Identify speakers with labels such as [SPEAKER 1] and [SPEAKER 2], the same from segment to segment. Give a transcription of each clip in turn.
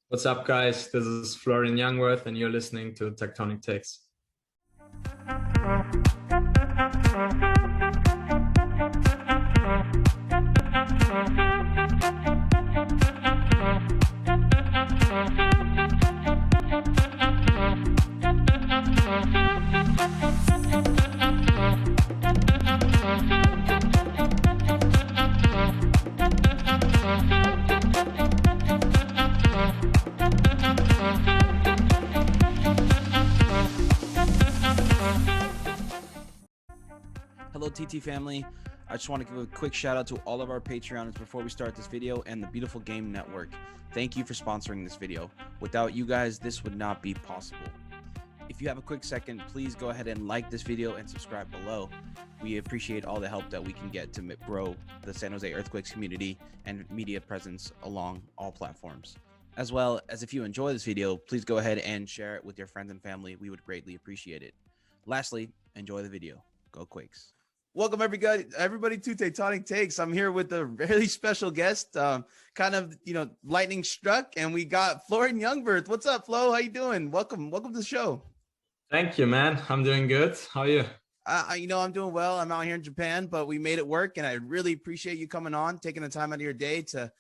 [SPEAKER 1] What's up, guys? This is Florian Youngworth, and you're listening to Tectonic Takes.
[SPEAKER 2] Hello TT family, I just want to give a quick shout out to all of our Patreons before we start this video and the Beautiful Game Network. Thank you for sponsoring this video. Without you guys, this would not be possible. If you have a quick second, please go ahead and like this video and subscribe below. We appreciate all the help that we can get to grow the San Jose Earthquakes community and media presence along all platforms. As well as if you enjoy this video, please go ahead and share it with your friends and family. We would greatly appreciate it. Lastly, enjoy the video. Go Quakes. Welcome everybody to Tectonic Takes. I'm here with a really special guest, kind of, lightning struck, and we got Florian Youngworth. What's up, Flo? How you doing? Welcome to the show.
[SPEAKER 1] Thank you, man. I'm doing good. How are you?
[SPEAKER 2] I'm doing well. I'm out here in Japan, but we made it work, and I really appreciate you coming on, taking the time out of your day to,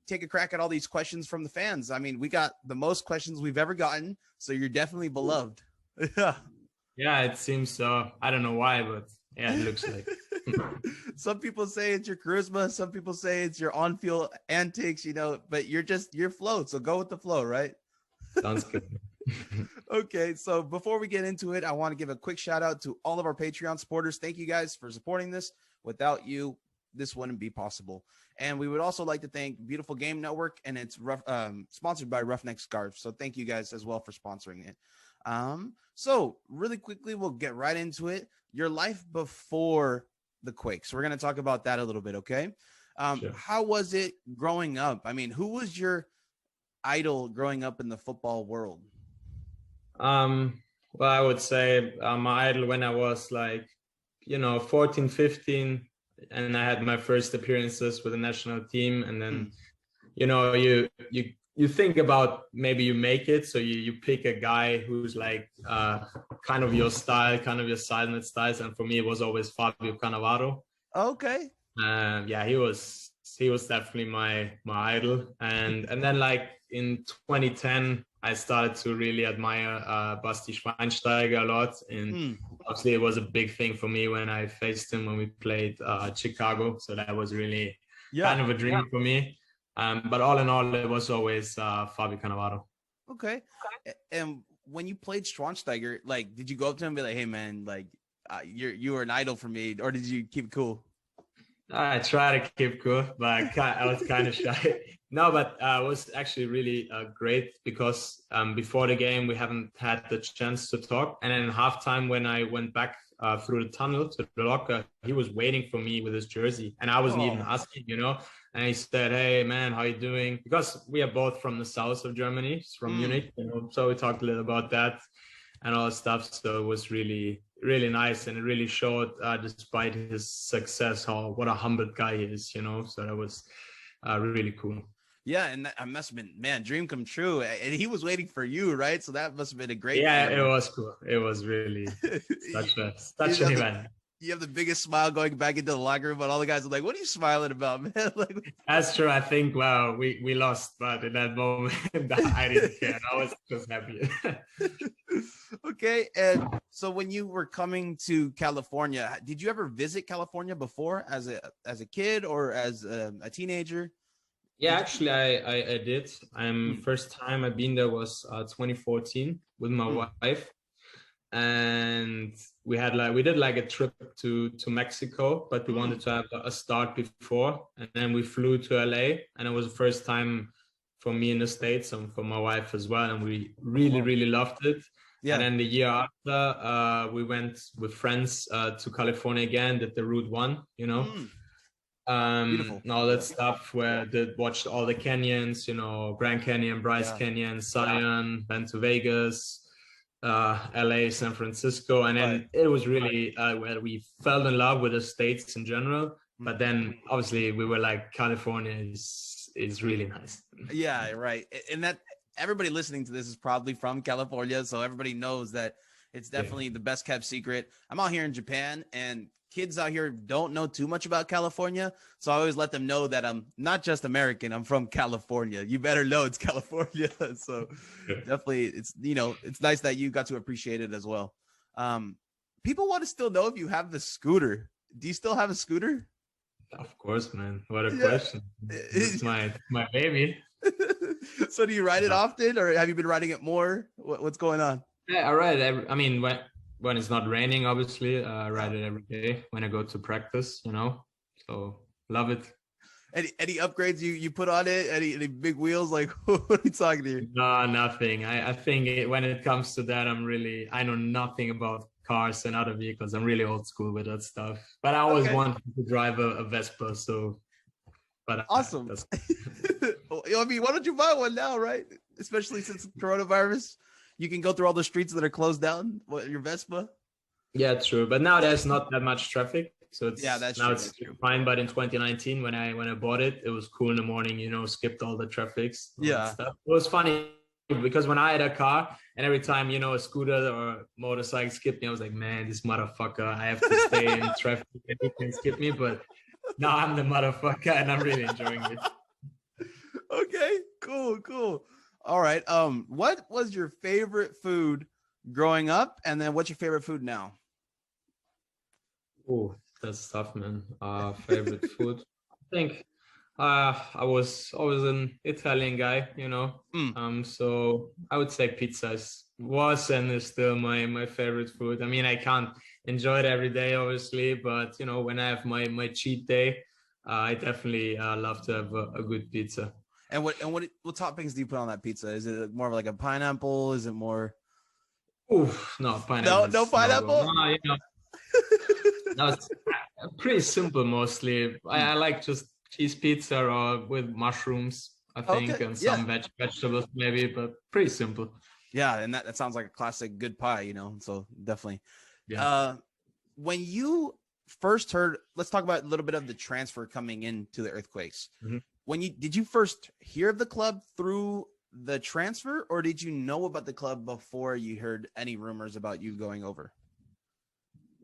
[SPEAKER 2] take a crack at all these questions from the fans. We got the most questions we've ever gotten, so you're definitely beloved.
[SPEAKER 1] Yeah, it seems so. I don't know why, but yeah, it looks like.
[SPEAKER 2] Some people say it's your charisma. Some people say it's your on-field antics, but you're flow. So go with the flow, right?
[SPEAKER 1] Sounds good.
[SPEAKER 2] Okay, so before we get into it, I want to give a quick shout out to all of our Patreon supporters. Thank you guys for supporting this. Without you, this wouldn't be possible. And we would also like to thank Beautiful Game Network, and it's sponsored by Roughneck Scarves. So thank you guys as well for sponsoring it. So really quickly, we'll get right into it. Your life before the Quakes. We're going to talk about that a little bit. Okay.
[SPEAKER 1] Sure.
[SPEAKER 2] How was it growing up? Who was your idol growing up in the football world?
[SPEAKER 1] Well, I would say my idol when I was 14, 15, and I had my first appearances with the national team. And then, you think about maybe you make it, so you pick a guy who's kind of your style, kind of your silent styles, and for me it was always Fabio Cannavaro.
[SPEAKER 2] Okay.
[SPEAKER 1] Yeah, he was definitely my idol, and then in 2010 I started to really admire Basti Schweinsteiger a lot, and obviously it was a big thing for me when I faced him when we played Chicago, so that was really kind of a dream for me. But all in all, it was always Fabio Cannavaro.
[SPEAKER 2] Okay. And when you played Schweinsteiger, did you go up to him and be like, "Hey, man, you were an idol for me," or did you keep it cool?
[SPEAKER 1] I try to keep cool, but I was kind of shy. No, but it was actually really great because before the game, we haven't had the chance to talk. And then in halftime, when I went back through the tunnel to the locker, he was waiting for me with his jersey. And I wasn't even asking, And he said, "Hey, man, how you doing?" Because we are both from the south of Germany, from Munich. So we talked a little about that and all that stuff. So it was really, really nice. And it really showed, despite his success, what a humble guy he is, So that was really cool.
[SPEAKER 2] Yeah, and that must have been, man, dream come true. And he was waiting for you, right? So that must have been a great
[SPEAKER 1] feeling. It was cool. It was really such an event.
[SPEAKER 2] You have the biggest smile going back into the locker room, but all the guys are like, "What are you smiling about, man?"
[SPEAKER 1] That's true. I think, we lost, but in that moment, I didn't care. I was just happy.
[SPEAKER 2] Okay, and so when you were coming to California, did you ever visit California before as a kid or as a teenager?
[SPEAKER 1] Yeah, actually, I did. First time I've been there was 2014 with my wife. And we did a trip to Mexico, but we wanted to have a start before, and then we flew to LA, and it was the first time for me in the States and for my wife as well, and we really loved it. And then the year after, we went with friends to California again, did the Route 1,
[SPEAKER 2] Beautiful.
[SPEAKER 1] And all that stuff, where they watched all the canyons, Grand Canyon, Bryce Canyon, Zion, went to Vegas, LA, San Francisco, and then it was really where we fell in love with the States in general. But then obviously we were like, California is is really nice.
[SPEAKER 2] Yeah, right. And that everybody listening to this is probably from California, so everybody knows that it's definitely the best kept secret. I'm out here in Japan, and kids out here don't know too much about California, so I always let them know that I'm not just American, I'm from California. You better know it's California. So definitely, it's, you know, it's nice that you got to appreciate it as well. People want to still know if you have the scooter. Do you still have a scooter?
[SPEAKER 1] Of course, man. What a question. It's my baby.
[SPEAKER 2] So do you ride it often, or have you been riding it more? What's going on?
[SPEAKER 1] Yeah, I ride I mean, when it's not raining, obviously, I ride it every day when I go to practice, you know. So love it.
[SPEAKER 2] Any upgrades you put on it? Any big wheels? Like, what are you talking to you?
[SPEAKER 1] No, nothing. I think when it comes to that, I know nothing about cars and other vehicles. I'm really old school with that stuff. But I always wanted to drive a Vespa, so. But
[SPEAKER 2] awesome. I mean, why don't you buy one now, right? Especially since coronavirus, you can go through all the streets that are closed down. Your Vespa.
[SPEAKER 1] Yeah, true. But now there's not that much traffic, so it's
[SPEAKER 2] that's true.
[SPEAKER 1] Fine. But in 2019, when I bought it, it was cool in the morning. You know, skipped all the traffics. Stuff. It was funny because when I had a car, and every time, you know, a scooter or motorcycle skipped me, I was like, man, this motherfucker, I have to stay in traffic and he can skip me. But now I'm the motherfucker, and I'm really enjoying it.
[SPEAKER 2] Okay, cool. All right. What was your favorite food growing up, and then what's your favorite food now?
[SPEAKER 1] Oh, that's tough, man. Favorite food. I think I was always an Italian guy, you know. So I would say pizza was and is still my favorite food. I mean, I can't enjoy it every day, obviously, but you know, when I have my cheat day, I definitely love to have a good pizza.
[SPEAKER 2] And what toppings do you put on that pizza? Is it more of like a pineapple? Is it more?
[SPEAKER 1] Oof, no pineapple.
[SPEAKER 2] No pineapple.
[SPEAKER 1] No, you know, no, it's pretty simple mostly. I like just cheese pizza or with mushrooms, I think, and some vegetables maybe, but pretty simple.
[SPEAKER 2] Yeah, and that sounds like a classic good pie, you know. So definitely.
[SPEAKER 1] Yeah.
[SPEAKER 2] When you first heard, let's talk about a little bit of the transfer coming into the Earthquakes.
[SPEAKER 1] Mm-hmm.
[SPEAKER 2] Did you first hear of the club through the transfer, or did you know about the club before you heard any rumors about you going over?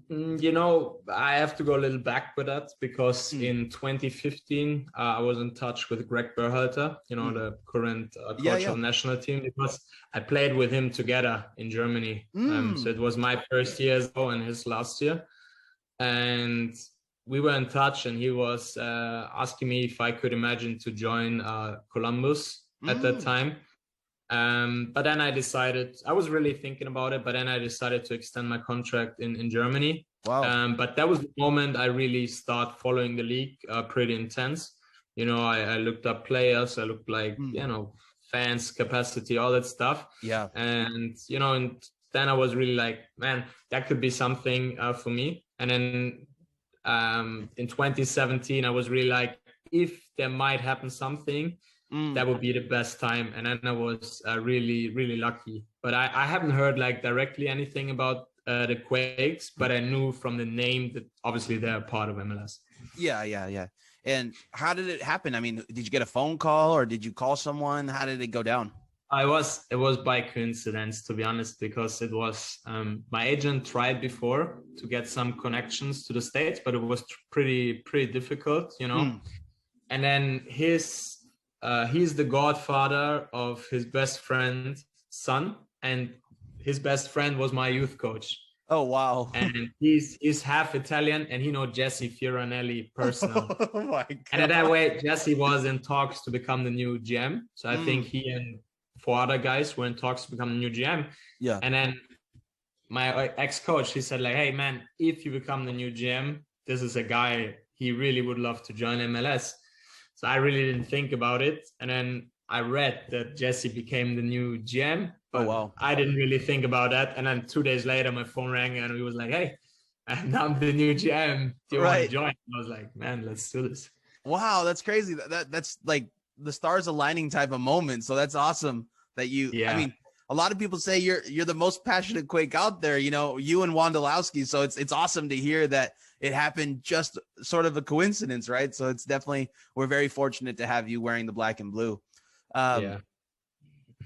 [SPEAKER 1] You know, I have to go a little back with that because in 2015, I was in touch with Greg Berhalter, you know, the current coach of the national team, because I played with him together in Germany. So it was my first year as well and his last year. And we were in touch, and he was asking me if I could imagine to join Columbus at that time. But then I decided, I was really thinking about it, but then I decided to extend my contract in Germany.
[SPEAKER 2] Wow.
[SPEAKER 1] But that was the moment I really start following the league pretty intense. You know, I looked up players, I looked like, you know, fans, capacity, all that stuff.
[SPEAKER 2] Yeah.
[SPEAKER 1] And, you know, and then I was really like, man, that could be something for me. And then in 2017, I was really like, if there might happen something, that would be the best time. And then I was really, really lucky. But I haven't heard like directly anything about the Quakes, but I knew from the name that obviously they're a part of MLS.
[SPEAKER 2] Yeah. And how did it happen? I mean, did you get a phone call or did you call someone? How did it go down?
[SPEAKER 1] It was by coincidence, to be honest, because it was my agent tried before to get some connections to the States, but it was pretty difficult, you know. And then he's the godfather of his best friend's son, and his best friend was my youth coach.
[SPEAKER 2] Oh wow!
[SPEAKER 1] And he's half Italian, and he knows Jesse Fioranelli personally.
[SPEAKER 2] Oh my God!
[SPEAKER 1] And that way, Jesse was in talks to become the new GM. So I think he and 4 other guys were in talks to become the new GM.
[SPEAKER 2] Yeah.
[SPEAKER 1] And then my ex-coach, he said like, "Hey man, if you become the new GM, this is a guy he really would love to join MLS." So I really didn't think about it. And then I read that Jesse became the new GM. But I didn't really think about that. And then 2 days later, my phone rang and he was like, "Hey, I'm the new GM. Do you want to join?" I was like, "Man, let's do this."
[SPEAKER 2] Wow, that's crazy. That's like the stars aligning type of moment. So that's awesome that you, I mean, a lot of people say you're the most passionate Quake out there, you know, you and Wondolowski. So it's awesome to hear that it happened just sort of a coincidence, right? So it's definitely, we're very fortunate to have you wearing the black and blue.
[SPEAKER 1] Yeah.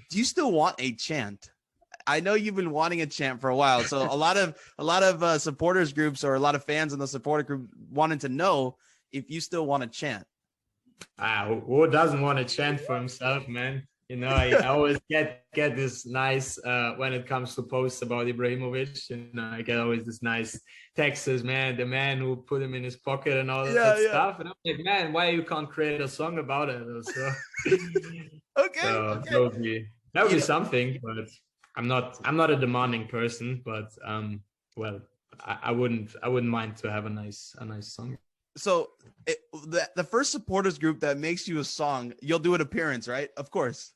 [SPEAKER 2] Do you still want a chant? I know you've been wanting a chant for a while. So a lot of supporters groups or a lot of fans in the supporter group wanted to know if you still want to chant.
[SPEAKER 1] Who doesn't want to chant for himself, man? You know, I always get this nice when it comes to posts about Ibrahimovic. You know, I get always this nice texts, man, the man who put him in his pocket and all that stuff. And I'm like, man, why you can't create a song about it? So,
[SPEAKER 2] okay.
[SPEAKER 1] That would be something, but I'm not a demanding person, but well, I wouldn't mind to have a nice song.
[SPEAKER 2] So the first supporters group that makes you a song, you'll do an appearance, right? Of course.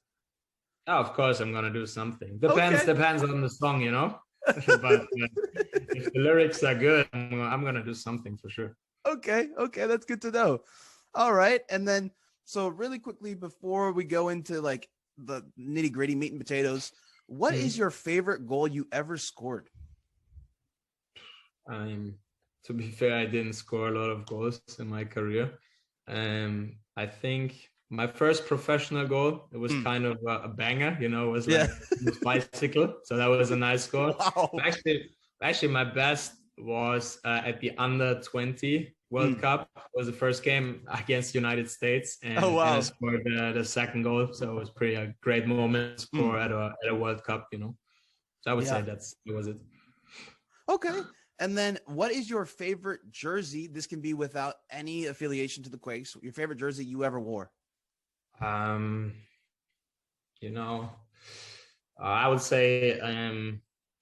[SPEAKER 1] Oh, of course, I'm gonna do something. Depends on the song, you know. But if the lyrics are good, I'm gonna do something for sure.
[SPEAKER 2] Okay, that's good to know. All right, and then so really quickly before we go into like the nitty gritty meat and potatoes, what is your favorite goal you ever scored?
[SPEAKER 1] To be fair, I didn't score a lot of goals in my career. I think my first professional goal, it was kind of a banger, you know, it was like a bicycle. So that was a nice goal.
[SPEAKER 2] Wow.
[SPEAKER 1] Actually, my best was at the under-20 World Cup. It was the first game against United States. And, and I scored the second goal. So it was pretty a great moment to score at a World Cup, you know. So I would say that was it.
[SPEAKER 2] Okay. And then what is your favorite jersey? This can be without any affiliation to the Quakes. Your favorite jersey you ever wore?
[SPEAKER 1] You know, I would say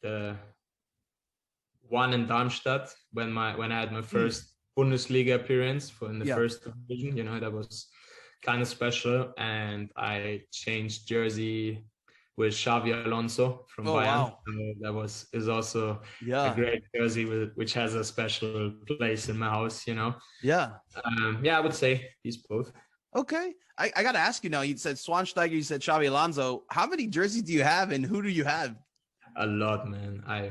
[SPEAKER 1] the one in Darmstadt when I had my first Bundesliga appearance in the first division. You know, that was kind of special. And I changed jersey with Xavi Alonso from Bayern. Wow. That is also a great jersey which has a special place in my house, you know. I would say these both. Okay.
[SPEAKER 2] I got to ask you now, you said Schweinsteiger, you said Xavi Alonso. How many jerseys do you have and who do you have?
[SPEAKER 1] A lot, man. I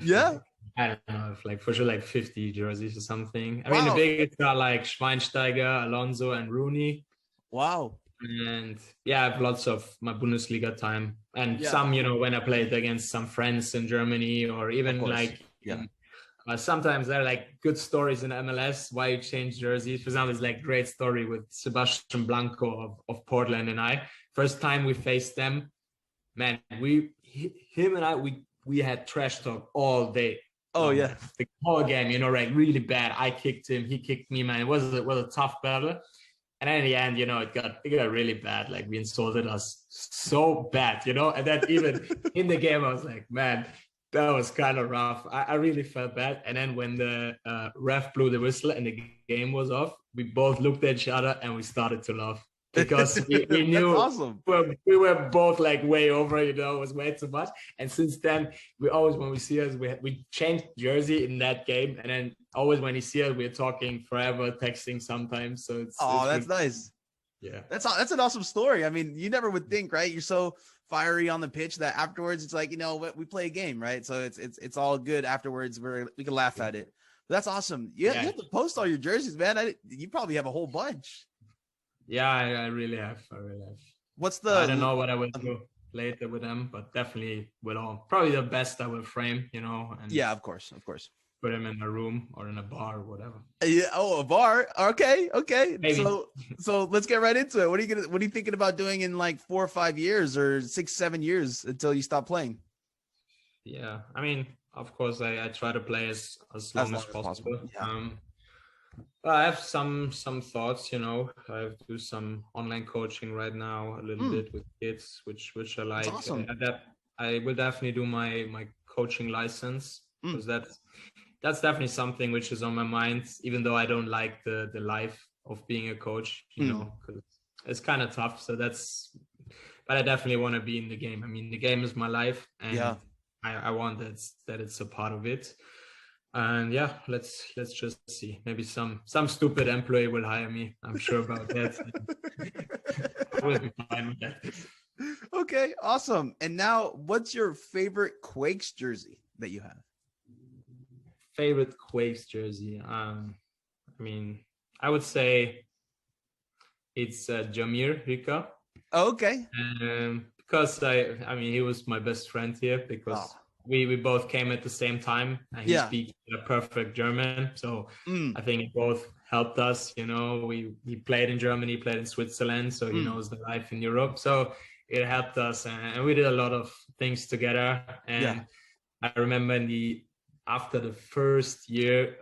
[SPEAKER 1] don't know, like for sure like 50 jerseys or something. I mean, the biggest are like Schweinsteiger, Alonso, and Rooney.
[SPEAKER 2] Wow.
[SPEAKER 1] And I have lots of my Bundesliga time and some, you know, when I played against some friends in Germany or even like, sometimes there are like good stories in MLS, why you change jerseys. For example, it's like great story with Sebastian Blanco of Portland and I. First time we faced them, man, him and I, we had trash talk all day. The whole game, you know, like really bad. I kicked him, he kicked me, man. It was a tough battle. And then in the end, you know, it got really bad. Like we insulted us so bad, you know. And then even in the game, I was like, man, that was kind of rough. I really felt bad. And then when the ref blew the whistle and the game was off, we both looked at each other and we started to laugh because we knew we were both like way over, you know, it was way too much. And since then, we always, when we see us, we changed jersey in that game. And then always when you see us, we're talking forever, texting sometimes. So it's
[SPEAKER 2] that's nice.
[SPEAKER 1] Yeah.
[SPEAKER 2] That's an awesome story. I mean, you never would think, right? You're so fiery on the pitch that afterwards it's like, you know, we play a game, right? So it's all good afterwards. We can laugh at it. But that's awesome. You have to post all your jerseys, man. You probably have a whole bunch.
[SPEAKER 1] Yeah, I really have. I don't know what I will do later with them, but definitely with all. Probably the best I will frame, you know. And
[SPEAKER 2] of course.
[SPEAKER 1] Put them in a room or in a bar or whatever.
[SPEAKER 2] Yeah. Oh, a bar. Okay.
[SPEAKER 1] Maybe.
[SPEAKER 2] So let's get right into it. What are you thinking about doing in like 4 or 5 years or 6, 7 years until you stop playing?
[SPEAKER 1] Yeah. I mean, of course, I try to play as long as possible.
[SPEAKER 2] Yeah.
[SPEAKER 1] I have some thoughts, you know. I do some online coaching right now, a little bit with kids, which I like.
[SPEAKER 2] That's awesome.
[SPEAKER 1] I will definitely do my coaching license because that's definitely something which is on my mind, even though I don't like the life of being a coach, you know, because it's kind of tough. So but I definitely want to be in the game. I mean, the game is my life, and I want that it's a part of it. And let's just see. Maybe some stupid employee will hire me. I'm sure about that. I will be fine with that.
[SPEAKER 2] Okay, awesome. And now, what's your favorite Quakes jersey that you have?
[SPEAKER 1] Favorite Quakes jersey? I mean, I would say it's Jamir Rika.
[SPEAKER 2] Okay.
[SPEAKER 1] Because I mean, he was my best friend here because
[SPEAKER 2] Oh,
[SPEAKER 1] we both came at the same time, and he
[SPEAKER 2] yeah.
[SPEAKER 1] speaks perfect German. So
[SPEAKER 2] Mm,
[SPEAKER 1] I think it both helped us. You know, he played in Germany, played in Switzerland, so he
[SPEAKER 2] mm,
[SPEAKER 1] knows the life in Europe. So it helped us, and we did a lot of things together.
[SPEAKER 2] yeah.
[SPEAKER 1] And I remember after the first year,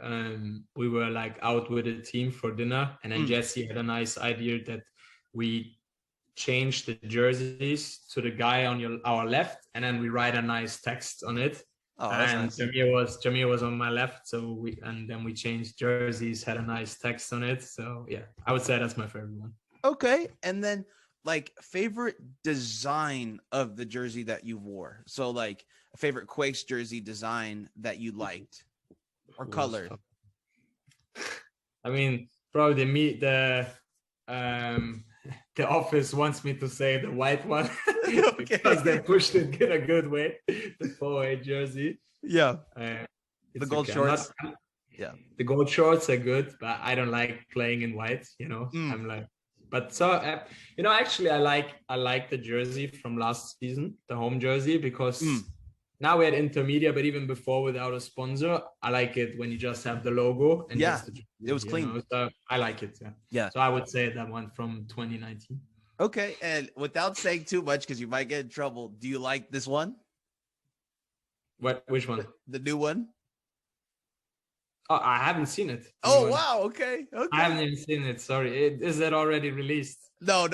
[SPEAKER 1] we were like out with a team for dinner, and then
[SPEAKER 2] Mm.
[SPEAKER 1] Jesse had a nice idea that we change the jerseys to the guy on our left, and then we write a nice text on it.
[SPEAKER 2] Oh, that's
[SPEAKER 1] And
[SPEAKER 2] nice.
[SPEAKER 1] Jamir was on my left, so then we changed jerseys, had a nice text on it. So yeah, I would say that's my favorite one.
[SPEAKER 2] Okay. And then like favorite design of the jersey that you wore. So like a favorite Quakes jersey design that you liked or color.
[SPEAKER 1] I mean, probably um the office wants me to say the white one because they pushed it in a good way. The 4-8 jersey.
[SPEAKER 2] Yeah. The
[SPEAKER 1] It's
[SPEAKER 2] gold
[SPEAKER 1] okay.
[SPEAKER 2] shorts. Yeah.
[SPEAKER 1] The gold shorts are good, but I don't like playing in white. You know,
[SPEAKER 2] Mm.
[SPEAKER 1] I'm like, but so you know, actually, I like the jersey from last season, the home jersey, because now we had intermedia, but even before without a sponsor, I like it when you just have the logo and
[SPEAKER 2] Yeah.
[SPEAKER 1] just the jersey,
[SPEAKER 2] It was clean.
[SPEAKER 1] know? So I like it. Yeah.
[SPEAKER 2] Yeah.
[SPEAKER 1] So I would say that one from 2019.
[SPEAKER 2] Okay. And without saying too much, because you might get in trouble, do you like this one?
[SPEAKER 1] Which one?
[SPEAKER 2] The new one?
[SPEAKER 1] Oh, I haven't seen it.
[SPEAKER 2] Oh, wow. Okay.
[SPEAKER 1] I
[SPEAKER 2] Okay.
[SPEAKER 1] haven't even seen it. Sorry. Is that already released?
[SPEAKER 2] No.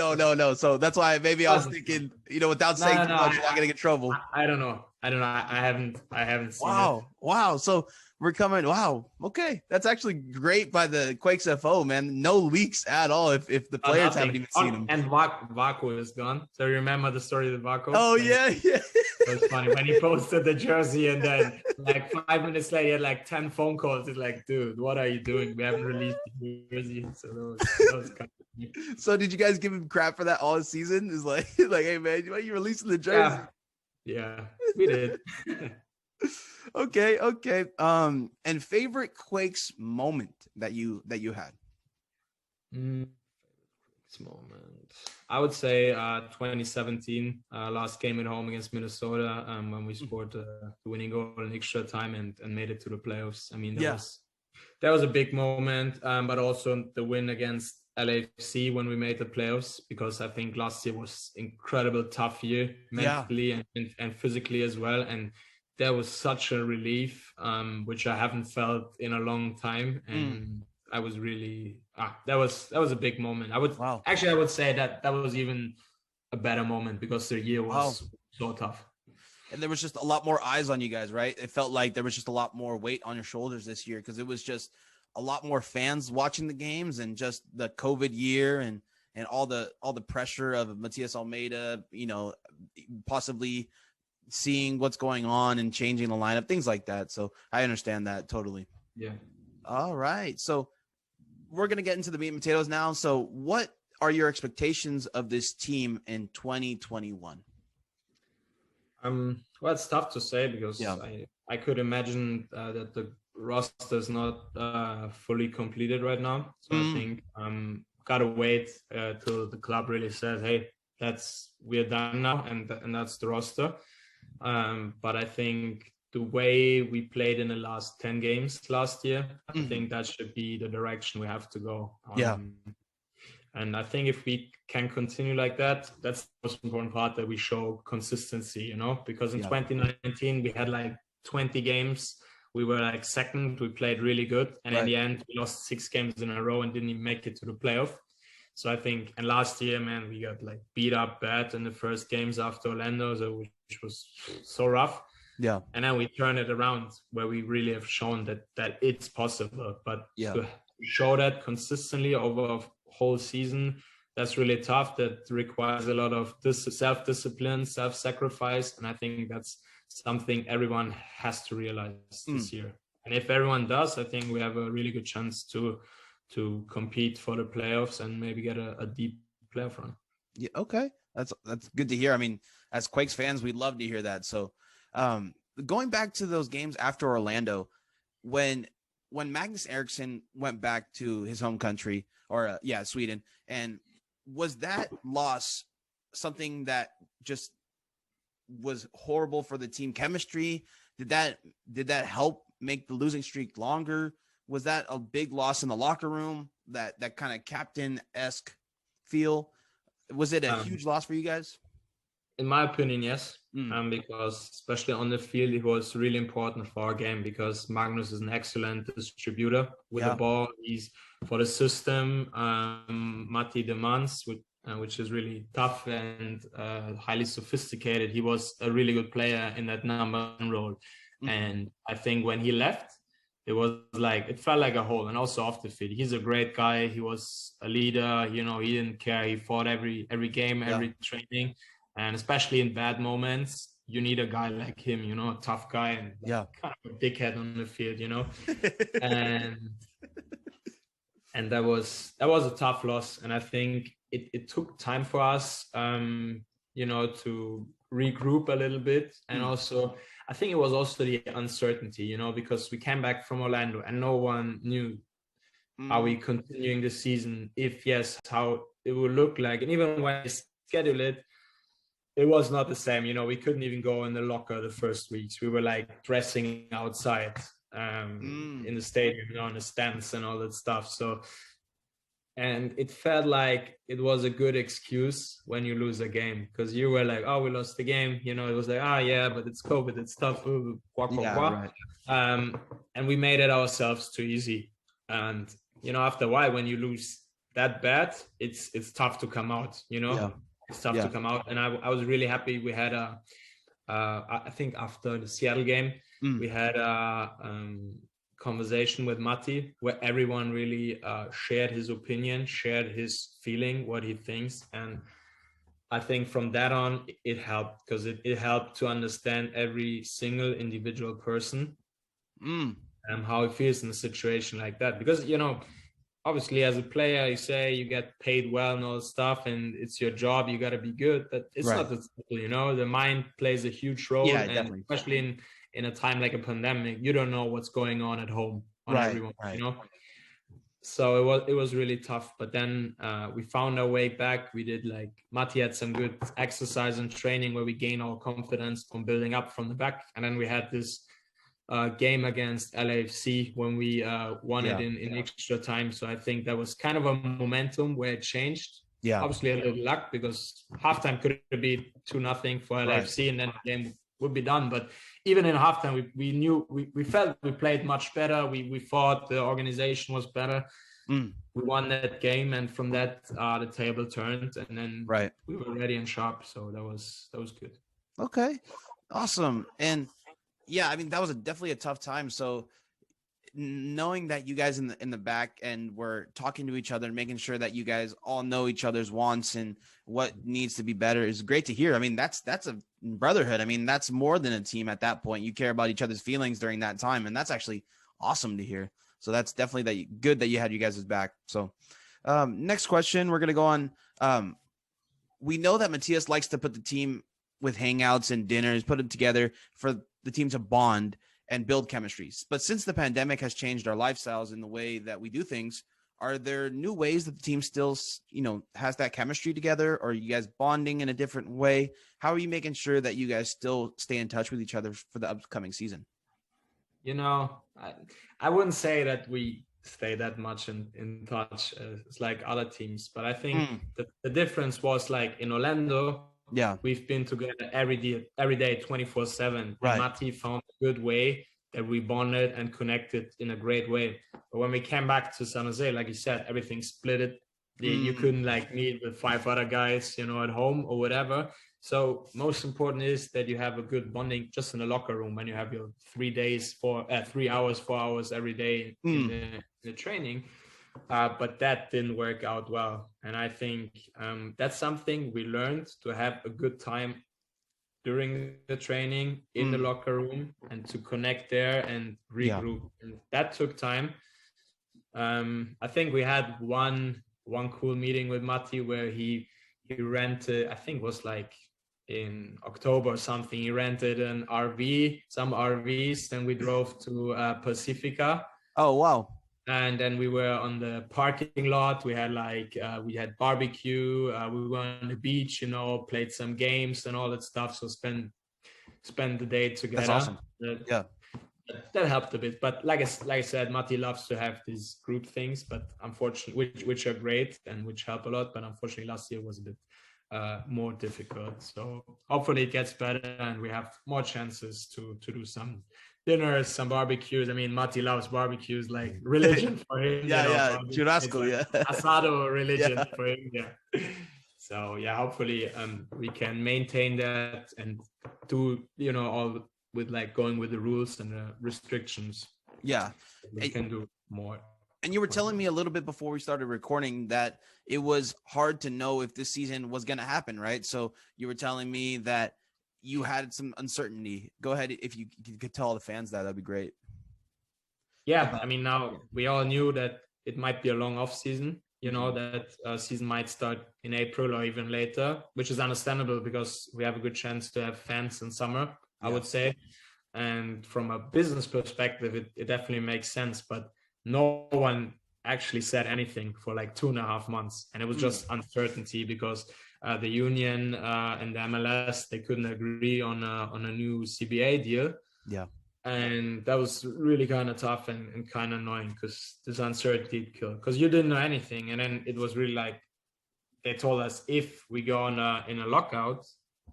[SPEAKER 2] So that's why maybe I was thinking, without saying too much, you're not gonna get in trouble.
[SPEAKER 1] I don't know. I haven't seen it.
[SPEAKER 2] Wow. So we're coming. Wow. Okay. That's actually great by the Quakes FO, man. No leaks at all if the players haven't even seen them.
[SPEAKER 1] And Vaco is gone. So you remember the story of Vaco?
[SPEAKER 2] Oh, yeah.
[SPEAKER 1] It was funny when he posted the jersey, and then like 5 minutes later, he had like 10 phone calls. It's like, dude, what are you doing? We haven't released the jersey. So that was kind of funny.
[SPEAKER 2] So did you guys give him crap for that all season? Is like, hey man, why are you releasing the jersey?
[SPEAKER 1] Yeah, we did.
[SPEAKER 2] Okay. And favorite Quakes moment that you had?
[SPEAKER 1] Moment. I would say 2017, last game at home against Minnesota, when we scored the winning goal in extra time and made it to the playoffs. I mean, that was a big moment, but also the win against LAFC when we made the playoffs, because I think last year was incredible tough year mentally and physically as well, and that was such a relief, which I haven't felt in a long time, and I was really that was a big moment. I would say that was even a better moment because the year was so tough.
[SPEAKER 2] And there was just a lot more eyes on you guys, right? It felt like there was just a lot more weight on your shoulders this year because it was just a lot more fans watching the games, and just the COVID year and all the pressure of Matias Almeida, possibly seeing what's going on and changing the lineup, things like that. So I understand that totally.
[SPEAKER 1] Yeah.
[SPEAKER 2] All right. So we're going to get into the meat and potatoes now. So what are your expectations of this team in 2021?
[SPEAKER 1] Well, it's tough to say because I could imagine that the roster is not fully completed right now. So I think gotta wait till the club really says, hey, we're done now, and that's the roster. But I think the way we played in the last 10 games last year, I think that should be the direction we have to go. And I think if we can continue like that, that's the most important part, that we show consistency, because in 2019, we had like 20 games. We were like second, we played really good. And in the end, we lost 6 games in a row and didn't even make it to the playoff. So I think, and last year, man, we got like beat up bad in the first games after Orlando, which was so rough.
[SPEAKER 2] Yeah.
[SPEAKER 1] And then we turn it around where we really have shown that it's possible. But to show that consistently over a whole season, that's really tough. That requires a lot of self-discipline, self-sacrifice. And I think that's something everyone has to realize this year. And if everyone does, I think we have a really good chance to compete for the playoffs and maybe get a deep playoff run.
[SPEAKER 2] Yeah. Okay. That's good to hear. I mean, as Quakes fans, we love to hear that. So, going back to those games after Orlando, when Magnus Eriksson went back to his home country, or Sweden, and was that loss something that just was horrible for the team chemistry? Did that help make the losing streak longer? Was that a big loss in the locker room, that kind of captain-esque feel? Was it a huge loss for you guys?
[SPEAKER 1] In my opinion, yes. Because especially on the field, it was really important for our game, because Magnus is an excellent distributor with the ball. He's for the system. Matti demands, which is really tough and highly sophisticated. He was a really good player in that number 1 role. And I think when he left, it felt like a hole. And also off the field, he's a great guy. He was a leader. He didn't care. He fought every game, every training. And especially in bad moments, you need a guy like him, a tough guy and kind of a dickhead on the field, and that was a tough loss. And I think it took time for us, to regroup a little bit. And also, I think it was also the uncertainty, because we came back from Orlando and no one knew, are we continuing the season? If yes, how it will look like. And even when we scheduled it was not the same. We couldn't even go in the locker the first weeks. We were like dressing outside in the stadium, in the stands and all that stuff. So, and it felt like it was a good excuse when you lose a game, because you were like, oh, we lost the game. It was like, but it's COVID, it's tough. Right. And we made it ourselves too easy. And, after a while, when you lose that bad, it's tough to come out, It's tough to come out. And I was really happy. We had I think after the Seattle game, we had a conversation with Matti where everyone really shared his opinion, shared his feeling, what he thinks. And I think from that on, it helped, because it helped to understand every single individual person and how he feels in a situation like that. Because, obviously, as a player, you say you get paid well and all that stuff, and it's your job. You got to be good, but it's not that simple. The mind plays a huge role, and definitely. Especially in a time like a pandemic, you don't know what's going on at home on everyone. So it was really tough. But then we found our way back. We did Matti had some good exercise and training where we gained our confidence from building up from the back, and then we had this game against LAFC when we won it in extra time. So I think that was kind of a momentum where it changed. Obviously a little luck, because halftime could be 2-0 for LAFC, and then the game would be done. But even in halftime, we knew we felt we played much better. We thought the organization was better. We won that game, and from that the table turned, and then we were ready and sharp. So that was good.
[SPEAKER 2] Okay, awesome. And I mean, that was definitely a tough time. So knowing that you guys in the back end were talking to each other and making sure that you guys all know each other's wants and what needs to be better is great to hear. I mean, that's a brotherhood. I mean, that's more than a team at that point. You care about each other's feelings during that time, and that's actually awesome to hear. So that's definitely good that you had you guys' back. So next question, we're going to go on. We know that Matthias likes to put the team with hangouts and dinners, put it together for the team to bond and build chemistries. But since the pandemic has changed our lifestyles in the way that we do things, are there new ways that the team still, has that chemistry together? Or are you guys bonding in a different way? How are you making sure that you guys still stay in touch with each other for the upcoming season?
[SPEAKER 1] I wouldn't say that we stay that much in touch as like other teams, but I think the difference was like in Orlando, we've been together every day 24/7. Right. Matti found a good way that we bonded and connected in a great way. But when we came back to San Jose, like you said, everything split. You couldn't meet with 5 other guys, at home or whatever. So most important is that you have a good bonding just in the locker room when you have your 3 hours, 4 hours every day in the training. But that didn't work out well. And I think that's something we learned, to have a good time during the training in the locker room and to connect there and regroup. And that took time. I think we had one cool meeting with Matti where he he rented, I think it was like in October or something, he rented an RV, some RVs. Then we drove to Pacifica.
[SPEAKER 2] Oh, wow.
[SPEAKER 1] And then we were on the parking lot. We had like we had barbecue. We were on the beach, played some games and all that stuff. So spend the day together.
[SPEAKER 2] That's awesome.
[SPEAKER 1] Yeah, that helped a bit. But like I said, Matti loves to have these group things, but unfortunately, which are great and which help a lot. But unfortunately, last year was a bit more difficult. So hopefully it gets better and we have more chances to do some dinners, some barbecues. I mean, Matti loves barbecues, like religion for him.
[SPEAKER 2] Churrasco,
[SPEAKER 1] like asado religion for him. So hopefully we can maintain that and do all with like going with the rules and the restrictions. We can do more.
[SPEAKER 2] And you were telling me a little bit before we started recording that it was hard to know if this season was going to happen, right? So you were telling me that you had some uncertainty. Go ahead. If you could tell the fans that'd be great.
[SPEAKER 1] Yeah. I mean, now we all knew that it might be a long off season, that season might start in April or even later, which is understandable because we have a good chance to have fans in summer, I would say. And from a business perspective, it definitely makes sense, but no one actually said anything for like 2.5 months. And it was just uncertainty because the union and the MLS, they couldn't agree on a new CBA deal.
[SPEAKER 2] Yeah.
[SPEAKER 1] And that was really kind of tough and kind of annoying because this uncertainty killed, because you didn't know anything. And then it was really like, they told us if we go in a lockout,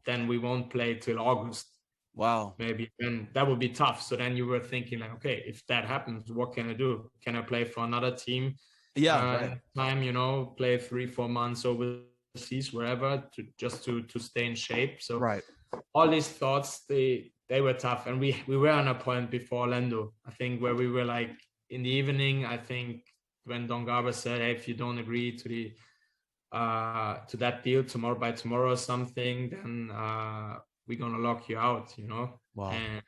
[SPEAKER 1] then we won't play till August.
[SPEAKER 2] Wow.
[SPEAKER 1] Maybe then that would be tough. So then you were thinking like, okay, if that happens, what can I do? Can I play for another team? Time, play 3-4 months overseas, wherever, to stay in shape. So all these thoughts, they were tough. And we were on a point before Orlando, I think, where we were like in the evening, I think, when Don Garber said, hey, if you don't agree to that deal by tomorrow or something, then we're going to lock you out,
[SPEAKER 2] Wow.
[SPEAKER 1] And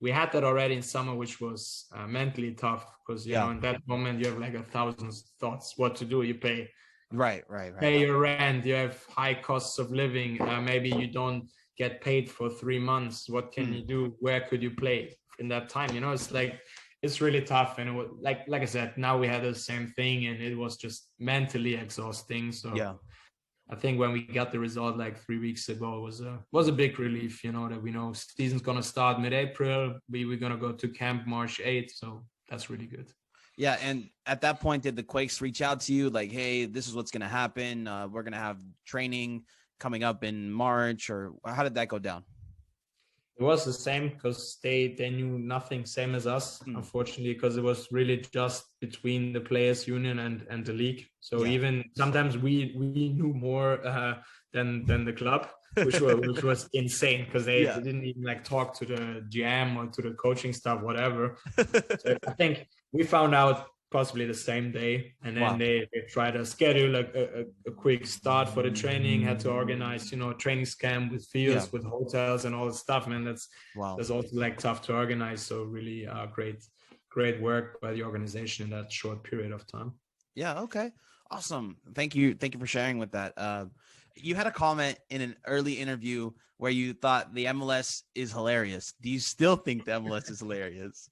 [SPEAKER 1] we had that already in summer, which was mentally tough because, in that moment you have like 1,000 thoughts what to do. You pay your rent, you have high costs of living. Maybe you don't get paid for 3 months. What can you do? Where could you play in that time? It's like, it's really tough. And it was like I said, now we had the same thing and it was just mentally exhausting. So I think when we got the result like 3 weeks ago, it was a big relief, that we know season's going to start mid-April. We're going to go to camp March 8th. So that's really good.
[SPEAKER 2] Yeah. And at that point, did the Quakes reach out to you like, hey, this is what's going to happen? We're going to have training coming up in March, or how did that go down?
[SPEAKER 1] It was the same because they knew nothing, same as us, unfortunately, because it was really just between the players union and the league. So even sometimes we knew more than the club, which was insane because they didn't even like talk to the GM or to the coaching staff, whatever. So I think we found out possibly the same day, and then they tried to schedule a quick start for the training, had to organize training camp with fields, with hotels and all the stuff, man. That's also like tough to organize. So really great work by the organization in that short period of time.
[SPEAKER 2] Okay, awesome. Thank you for sharing with that. You had a comment in an early interview where you thought the MLS is hilarious. Do you still think the MLS is hilarious?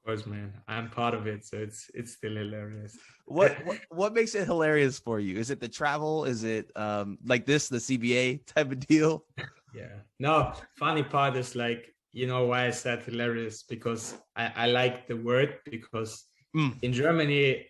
[SPEAKER 1] Of course, man. I'm part of it, so it's still hilarious.
[SPEAKER 2] What makes it hilarious for you? Is it the travel? Is it like the CBA type of deal?
[SPEAKER 1] Yeah. No, funny part is like, why I said hilarious, because I like the word, because in Germany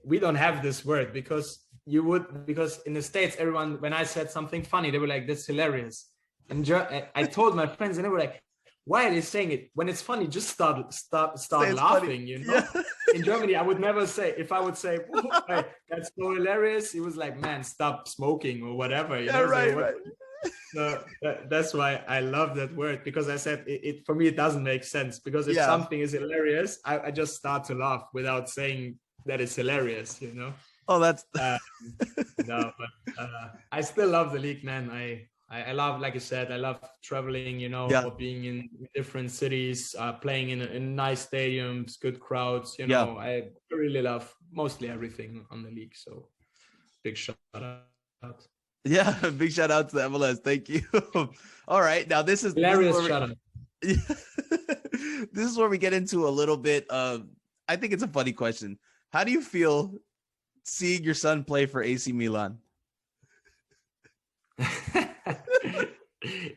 [SPEAKER 1] we don't have this word, because in the States, everyone, when I said something funny, they were like, that's hilarious. And I told my friends and they were like, why are they saying it? When it's funny, just start laughing, In Germany, I would never say, if I would say, hey, that's so hilarious, he was like, man, stop smoking or whatever.
[SPEAKER 2] Right.
[SPEAKER 1] So that's why I love that word, because I said it for me, it doesn't make sense, because if something is hilarious, I just start to laugh without saying that it's hilarious,
[SPEAKER 2] Oh, that's
[SPEAKER 1] no, but I still love the league, man. I love, like I said, I love traveling, being in different cities, playing in nice stadiums, good crowds, I really love mostly everything on the league. So big shout out.
[SPEAKER 2] Yeah, big shout out to the MLS. Thank you. All right, now this is
[SPEAKER 1] Hilarious shout out.
[SPEAKER 2] this is where we get into a little bit of. I think it's a funny question. How do you feel seeing your son play for AC Milan?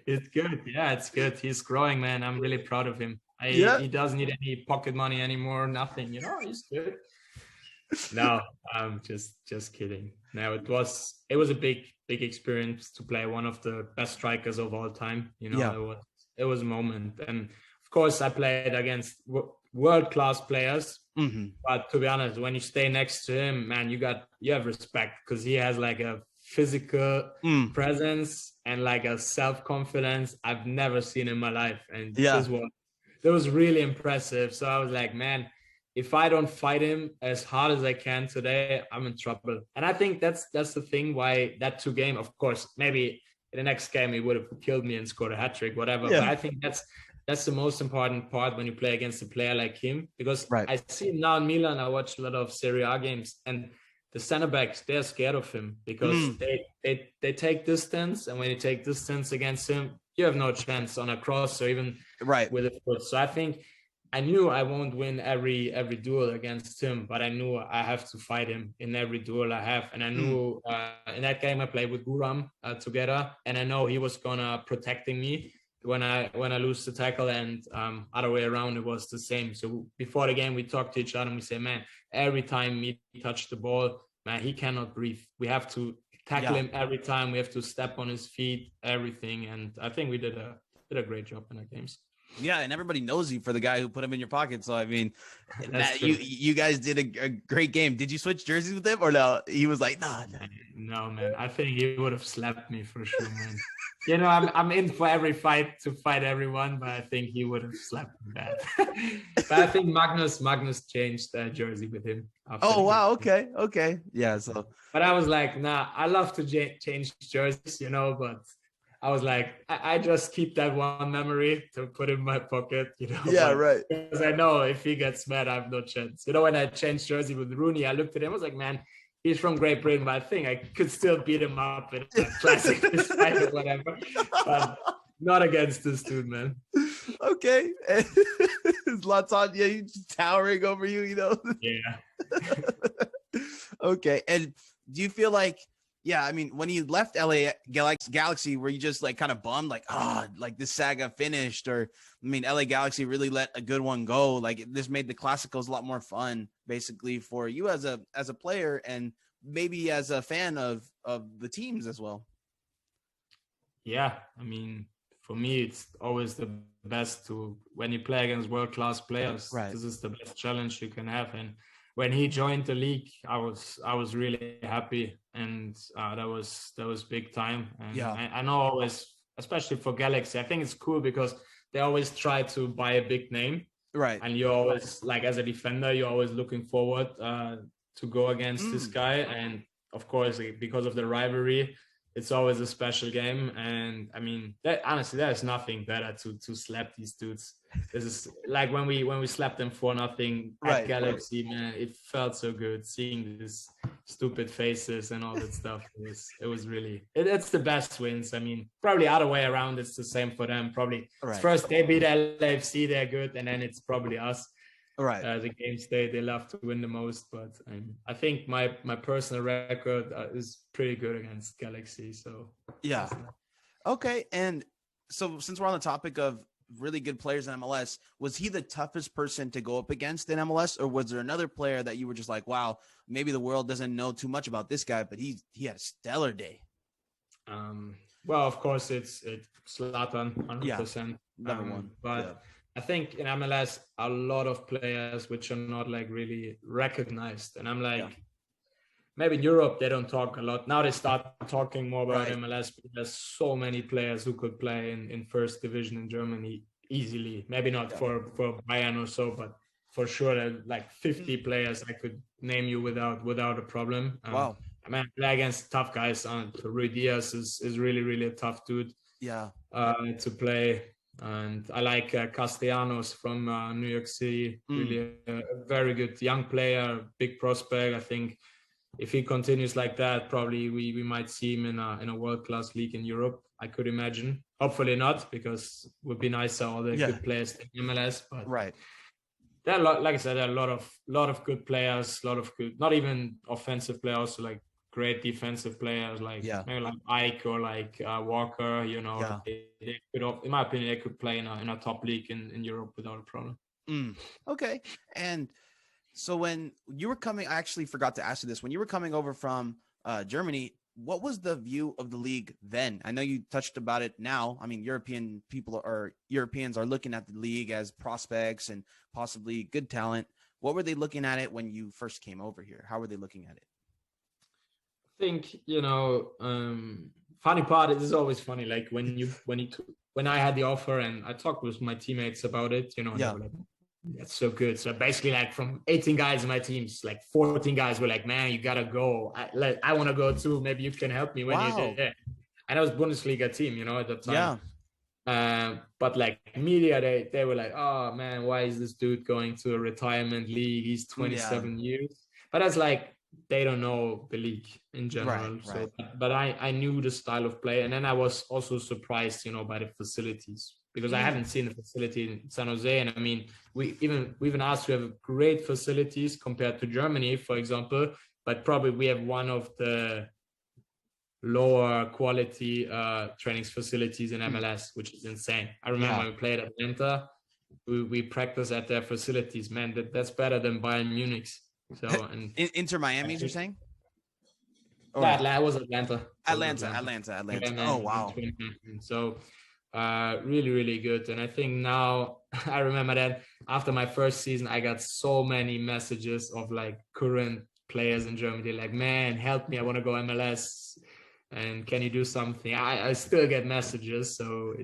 [SPEAKER 1] It's good. Yeah, it's good. He's growing, man. I'm really proud of him.
[SPEAKER 2] Yeah.
[SPEAKER 1] He doesn't need any pocket money anymore. Nothing. He's good. No, I'm just kidding. No, it was a big experience to play one of the best strikers of all time. It was a moment, and of course I played against world class players.
[SPEAKER 2] Mm-hmm.
[SPEAKER 1] But to be honest, when you stay next to him, man, you have respect because he has like a physical presence and like a self-confidence I've never seen in my life, and that was really impressive. So I was like, man, if I don't fight him as hard as I can today, I'm in trouble. And I think that's the thing why that 2 game, of course, maybe in the next game he would have killed me and scored a hat trick, whatever.
[SPEAKER 2] Yeah.
[SPEAKER 1] But I think that's the most important part when you play against a player like him, because I see now in Milan, I watch a lot of Serie A games, and the center backs, they're scared of him because they take distance, and when you take distance against him, you have no chance on a cross or even with a foot. So I think I knew I won't win every duel against him, but I knew I have to fight him in every duel I have. And I knew in that game I played with Guram together, and I know he was gonna protecting me when I lose the tackle, and other way around it was the same. So before the game we talked to each other and we say, man, every time he touch the ball, man, he cannot breathe. We have to tackle him every time. We have to step on his feet, everything. And I think we did a great job in the games.
[SPEAKER 2] Yeah, and everybody knows you for the guy who put him in your pocket. So I mean, you guys did a great game. Did you switch jerseys with him or no? He was like, nah.
[SPEAKER 1] No, man. I think he would have slapped me for sure, man. I'm in for every fight to fight everyone, but I think he would have slapped me bad. But I think Magnus changed jersey with him.
[SPEAKER 2] Oh wow, okay, yeah. So,
[SPEAKER 1] but I was like, nah, I love to change jerseys, but I was like, I just keep that one memory to put in my pocket,
[SPEAKER 2] Yeah, right.
[SPEAKER 1] Because I know if he gets mad, I have no chance. When I changed jersey with Rooney, I looked at him, I was like, man, he's from Great Britain, but I think I could still beat him up in a classic fight or whatever. But not against this dude, man.
[SPEAKER 2] Okay. Zlatan, he's just towering over you,
[SPEAKER 1] Yeah.
[SPEAKER 2] Okay. And do you feel like, I mean, when you left LA Galaxy, were you just like kind of bummed, like, like this saga finished? Or, I mean, LA Galaxy really let a good one go. Like this made the Clásicos a lot more fun, basically, for you as a player and maybe as a fan of the teams as well.
[SPEAKER 1] Yeah, I mean, for me, it's always the best when you play against world-class players.
[SPEAKER 2] Right.
[SPEAKER 1] This is the best challenge you can have. And when he joined the league, I was really happy, and that was big time. And I know always, especially for Galaxy, I think it's cool because they always try to buy a big name,
[SPEAKER 2] right?
[SPEAKER 1] And you're always like, as a defender, you're always looking forward to go against this guy, and of course, because of the rivalry, it's always a special game. And I mean, honestly, there's nothing better to slap these dudes. This is like when we slapped them 4-0 at Galaxy, man. It felt so good seeing these stupid faces and all that stuff. It was really, it's the best wins. I mean, probably other way around, it's the same for them. Probably first they beat LAFC, they're good, and then it's probably us.
[SPEAKER 2] Right.
[SPEAKER 1] The games they love to win the most, but I think my personal record is pretty good against Galaxy. So
[SPEAKER 2] yeah. Okay, and so since we're on the topic of really good players in MLS, was he the toughest person to go up against in MLS, or was there another player that you were just like, wow, maybe the world doesn't know too much about this guy, but he had a stellar day?
[SPEAKER 1] Well, of course it's Zlatan, 100%.
[SPEAKER 2] Number one,
[SPEAKER 1] but I think in MLS, a lot of players which are not like really recognized. And I'm like, maybe in Europe, they don't talk a lot. Now they start talking more about MLS, but there's so many players who could play in first division in Germany easily. Maybe not for Bayern or so, but for sure, like 50 players I could name you without a problem.
[SPEAKER 2] Wow.
[SPEAKER 1] I mean, play against tough guys. Rui Diaz is really, really a tough dude.
[SPEAKER 2] Yeah.
[SPEAKER 1] To play. And I like Castellanos from New York City, really a very good young player, big prospect. I think if he continues like that, probably we might see him in a world-class league in Europe. I could imagine. Hopefully not, because it would be nice all the good players in MLS. But
[SPEAKER 2] right.
[SPEAKER 1] There are a lot, like I said, there are a lot of good players, a lot of good, not even offensive players, also like great defensive players, like maybe like Ike or like Walker. You know, they could, in my opinion, they could play in a top league in Europe without a problem.
[SPEAKER 2] Okay, and so when you were coming, I actually forgot to ask you this. When you were coming over from Germany, what was the view of the league then? I know you touched about it now. I mean, Europeans are looking at the league as prospects and possibly good talent. What were they looking at it when you first came over here? How were they looking at it?
[SPEAKER 1] I think, funny part is always funny. Like when I had the offer and I talked with my teammates about it, they were like, that's so good. So basically, like from 18 guys in my teams, like 14 guys were like, man, you gotta go. I want to go too. Maybe you can help me when you're there. And I was Bundesliga team, at the time. But like media, they were like, oh man, why is this dude going to a retirement league? He's 27 years. But that's like, they don't know the league in general.
[SPEAKER 2] Right.
[SPEAKER 1] But I knew the style of play. And then I was also surprised, by the facilities, because I haven't seen the facility in San Jose. And I mean, we even asked to have great facilities compared to Germany, for example, but probably we have one of the lower quality training facilities in MLS, which is insane. I remember we played at Atlanta, we practiced at their facilities. Man, that's better than Bayern Munich's. So and
[SPEAKER 2] Inter Miami's, you're saying?
[SPEAKER 1] That was Atlanta.
[SPEAKER 2] Atlanta. Oh wow.
[SPEAKER 1] So really, really good. And I think now I remember that after my first season, I got so many messages of like current players in Germany, like, man, help me, I want to go MLS, and can you do something? I still get messages. So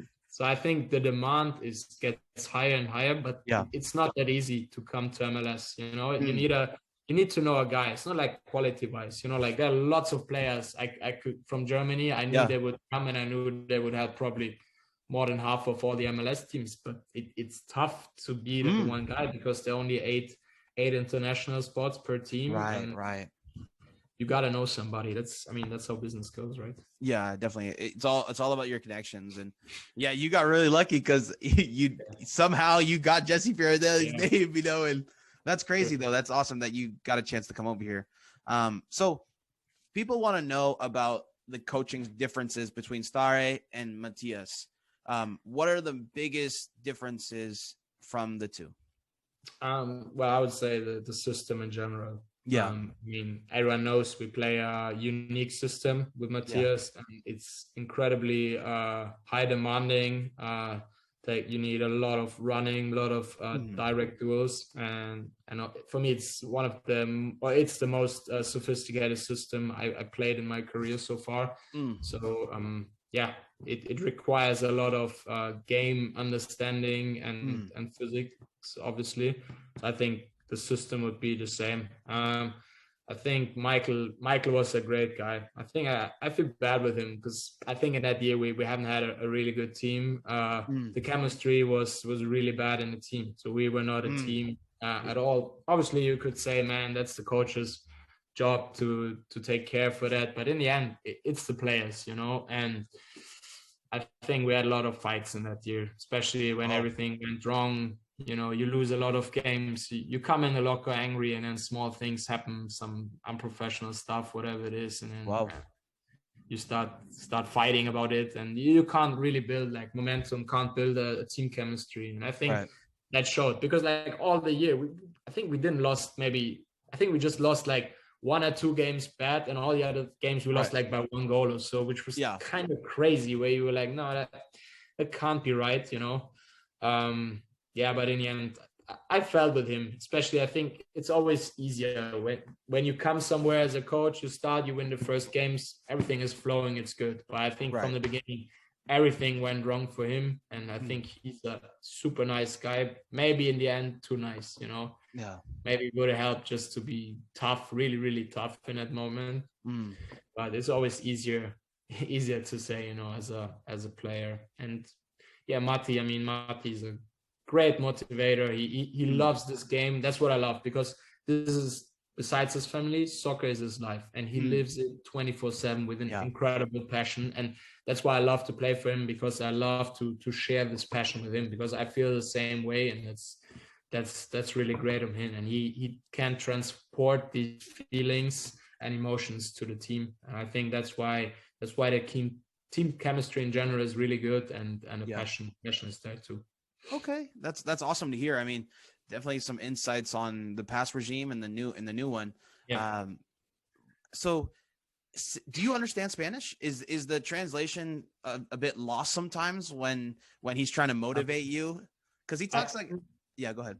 [SPEAKER 1] I think the demand gets higher and higher, but it's not that easy to come to MLS. You need to know a guy. It's not like quality wise, like there are lots of players I could from Germany. I knew they would come, and I knew they would have probably more than half of all the MLS teams, but it's tough to be the one guy, because there are only eight international spots per team.
[SPEAKER 2] Right. You
[SPEAKER 1] got to know somebody. That's how business goes, right?
[SPEAKER 2] Yeah, definitely. It's all about your connections. And you got really lucky because you somehow you got Jesse Fioranelli's name, and that's crazy though. That's awesome that you got a chance to come over here. So people want to know about the coaching differences between Stare and Matthias. What are the biggest differences from the two?
[SPEAKER 1] Well, I would say the system in general. Everyone knows we play a unique system with Matthias. And it's incredibly high demanding. That you need a lot of running, a lot of direct duels, and for me, it's one of them. Or it's the most sophisticated system I played in my career so far. So it requires a lot of game understanding and physics, obviously. So I think the system would be the same. I think Michael was a great guy. I think I feel bad with him, because I think in that year we haven't had a really good team. The chemistry was really bad in the team. So we were not a team at all. Obviously, you could say, man, that's the coach's job to take care for that. But in the end, it's the players, and I think we had a lot of fights in that year, especially when everything went wrong. You lose a lot of games. You come in the locker angry, and then small things happen, some unprofessional stuff, whatever it is, and then you start fighting about it, and you can't really build like momentum, can't build a team chemistry. And I think that showed, because like all the year, I think we just lost like 1 or 2 games bad, and all the other games we lost like by 1 goal or so, which was kind of crazy, where you were like, no, that can't be right, but in the end, I felt with him, especially. I think it's always easier when you come somewhere as a coach, you win the first games, everything is flowing, it's good. But I think from the beginning, everything went wrong for him. And I think he's a super nice guy. Maybe in the end, too nice, Maybe it would have helped just to be tough, really, really tough in that moment. But it's always easier to say, as a player. And Matti's a great motivator. He loves this game. That's what I love, because this is besides his family, soccer is his life, and he lives it 24/7 with an incredible passion. And that's why I love to play for him, because I love to share this passion with him, because I feel the same way, and that's really great of him. And he can transport these feelings and emotions to the team. And I think that's why the team chemistry in general is really good, and the passion is there too.
[SPEAKER 2] Okay, that's awesome to hear. I mean, definitely some insights on the past regime and the new one.
[SPEAKER 1] Yeah.
[SPEAKER 2] So do you understand Spanish? Is the translation a bit lost sometimes when he's trying to motivate you? Because he talks like, yeah, go ahead.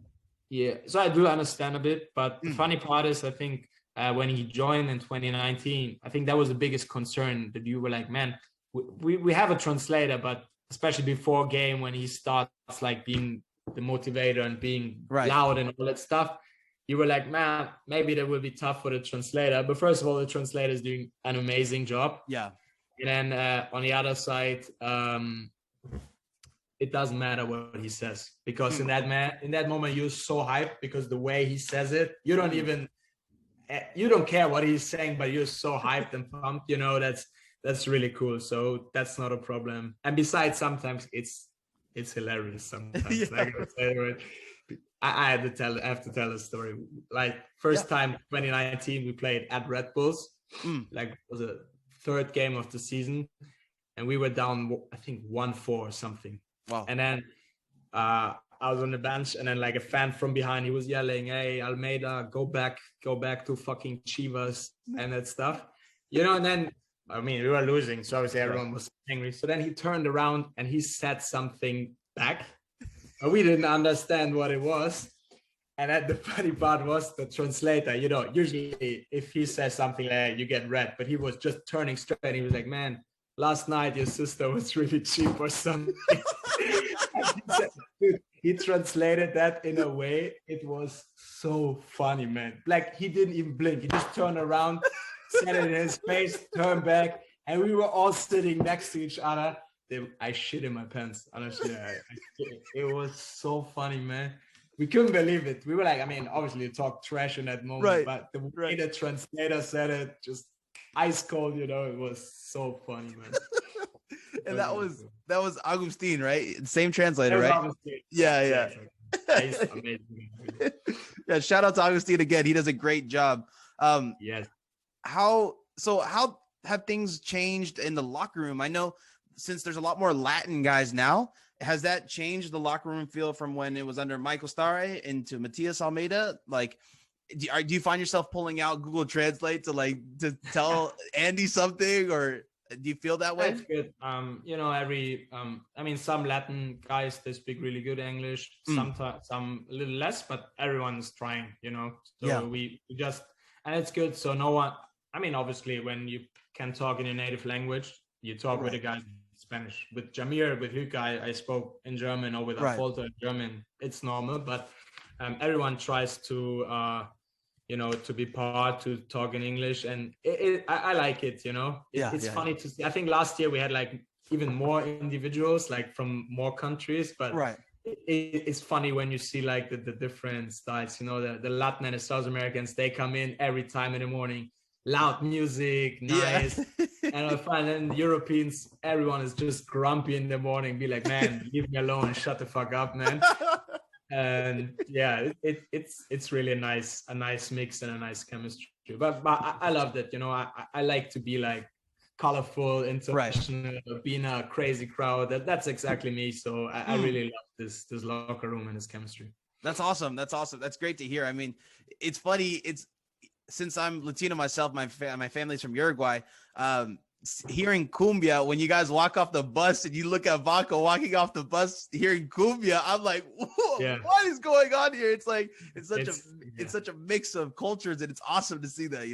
[SPEAKER 1] Yeah, so I do understand a bit, but the funny part is, I think when he joined in 2019, I think that was the biggest concern, that you were like, man, we have a translator, but especially before game, when he starts like being the motivator and being loud and all that stuff, you were like, man, maybe that will be tough for the translator. But first of all, the translator is doing an amazing job.
[SPEAKER 2] Yeah.
[SPEAKER 1] And then on the other side, it doesn't matter what he says, because in that moment, you're so hyped, because the way he says it, you don't care what he's saying, but you're so hyped and pumped, that's really cool. So that's not a problem. And besides, sometimes it's hilarious sometimes. I have to tell a story. Like first time 2019, we played at Red Bulls. Like it was a third game of the season, and we were down, I think 1-4 or something.
[SPEAKER 2] Wow.
[SPEAKER 1] And then I was on the bench, and then like a fan from behind, he was yelling, "Hey, Almeida, go back to fucking Chivas," and that stuff. And then, I mean, we were losing, so obviously everyone was angry. So then he turned around and he said something back. We didn't understand what it was. And then the funny part was the translator, usually if he says something like, you get red, but he was just turning straight, and he was like, man, last night your sister was really cheap or something. Dude, he translated that in a way, it was so funny, man. Like he didn't even blink. He just turned around, said it in his face, turned back, and we were all sitting next to each other. I shit in my pants. Honestly, it was so funny, man. We couldn't believe it. We were like, I mean, obviously you talk trash in that moment, but the way the translator said it, just ice cold, it was so funny, man.
[SPEAKER 2] And that was Agustin, right? Same translator, right? Agustin. Yeah.
[SPEAKER 1] He's amazing.
[SPEAKER 2] Yeah, shout out to Agustin again. He does a great job.
[SPEAKER 1] Yes.
[SPEAKER 2] How have things changed in the locker room? I know, since there's a lot more Latin guys now, has that changed the locker room feel from when it was under Michael Stare into Matias Almeida? Like, do you find yourself pulling out Google Translate to tell Andy something, or do you feel that way?
[SPEAKER 1] That's good. I mean, some Latin guys, they speak really good English. Sometimes some a little less, but everyone's trying. So we just, and it's good. So no one. I mean, obviously, when you can talk in your native language, you talk with a guy in Spanish. With Jamir, with Luca, I spoke in German, or with Afolto in German. It's normal, but everyone tries to, to be part, to talk in English, and I like it. It's funny to see. I think last year we had like even more individuals, like from more countries, but it's funny when you see like the different styles. The Latin and the South Americans, they come in every time in the morning. Loud music, nice. And I find then the Europeans, everyone is just grumpy in the morning, be like, man, leave me alone and shut the fuck up, man. And it's really a nice mix and a nice chemistry. But I love that, I like to be like colorful, international, being a crazy crowd. That's exactly me. So I really love this locker room and this chemistry.
[SPEAKER 2] That's awesome. That's great to hear. I mean, it's funny. Since I'm Latino myself, my family's from Uruguay. Hearing cumbia when you guys walk off the bus and you look at Vaca walking off the bus, hearing cumbia, I'm like, whoa, what is going on here? It's like it's such a mix of cultures, and it's awesome to see that.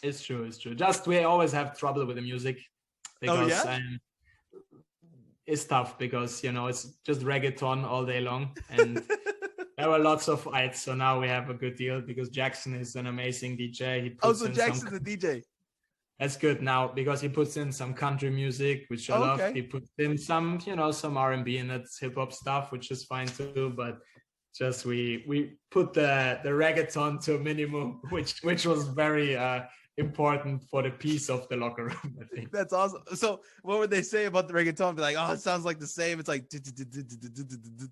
[SPEAKER 1] It's true. Just we always have trouble with the music because it's tough because it's just reggaeton all day long, and there were lots of fights. So now we have a good deal because Jackson is an amazing DJ.
[SPEAKER 2] So Jackson's a DJ.
[SPEAKER 1] That's good now because he puts in some country music, which I love. He puts in some, some R&B and that's hip hop stuff, which is fine too. But Just we put the reggaeton to a minimum, which was very important for the peace of the locker room, I think.
[SPEAKER 2] That's awesome. So what would they say about the reggaeton? Be like, oh, it sounds like the same. It's like,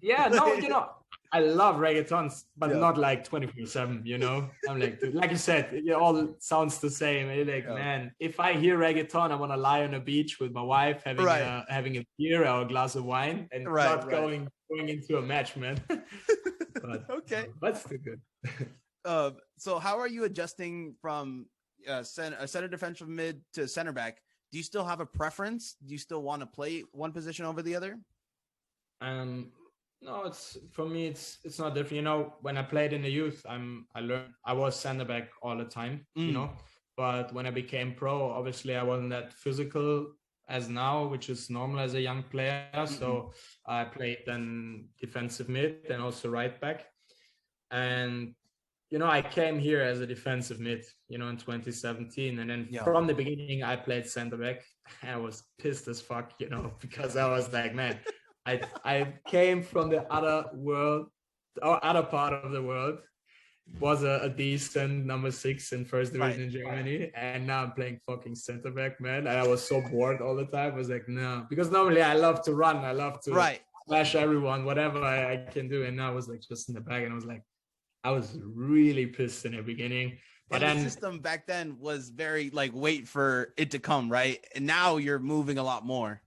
[SPEAKER 1] Yeah, no, I love reggaetons, but
[SPEAKER 2] Yeah.
[SPEAKER 1] not like 24/7, I'm like, dude, like you said, it all sounds the same. And you're like,
[SPEAKER 2] Yeah.
[SPEAKER 1] man, if I hear reggaeton, I want to lie on a beach with my wife, having
[SPEAKER 2] Right.
[SPEAKER 1] having a beer or a glass of wine, and
[SPEAKER 2] Right,
[SPEAKER 1] not
[SPEAKER 2] right.
[SPEAKER 1] going into a match, man. But
[SPEAKER 2] Okay.
[SPEAKER 1] but still good.
[SPEAKER 2] So how are you adjusting from center defensive mid to center back? Do you still have a preference? Do you still want to play one position over the other?
[SPEAKER 1] No, it's for me. It's not different. When I played in the youth, I was center back all the time. But when I became pro, obviously I wasn't that physical as now, which is normal as a young player. So I played then defensive mid and also right back. And I came here as a defensive mid, in 2017, and then from the beginning I played center back. I was pissed as fuck, because I was like, man. I came from the other world, or other part of the world, was a decent number 6 in first division in Germany, and now I'm playing fucking center back, man. And I was so bored all the time. I was like, no, because normally I love to run, I love to smash everyone, whatever I can do, and now I was like just in the back, and I was really pissed in the beginning. But
[SPEAKER 2] then the system back then was very like wait for it to come, right? And now you're moving a lot more.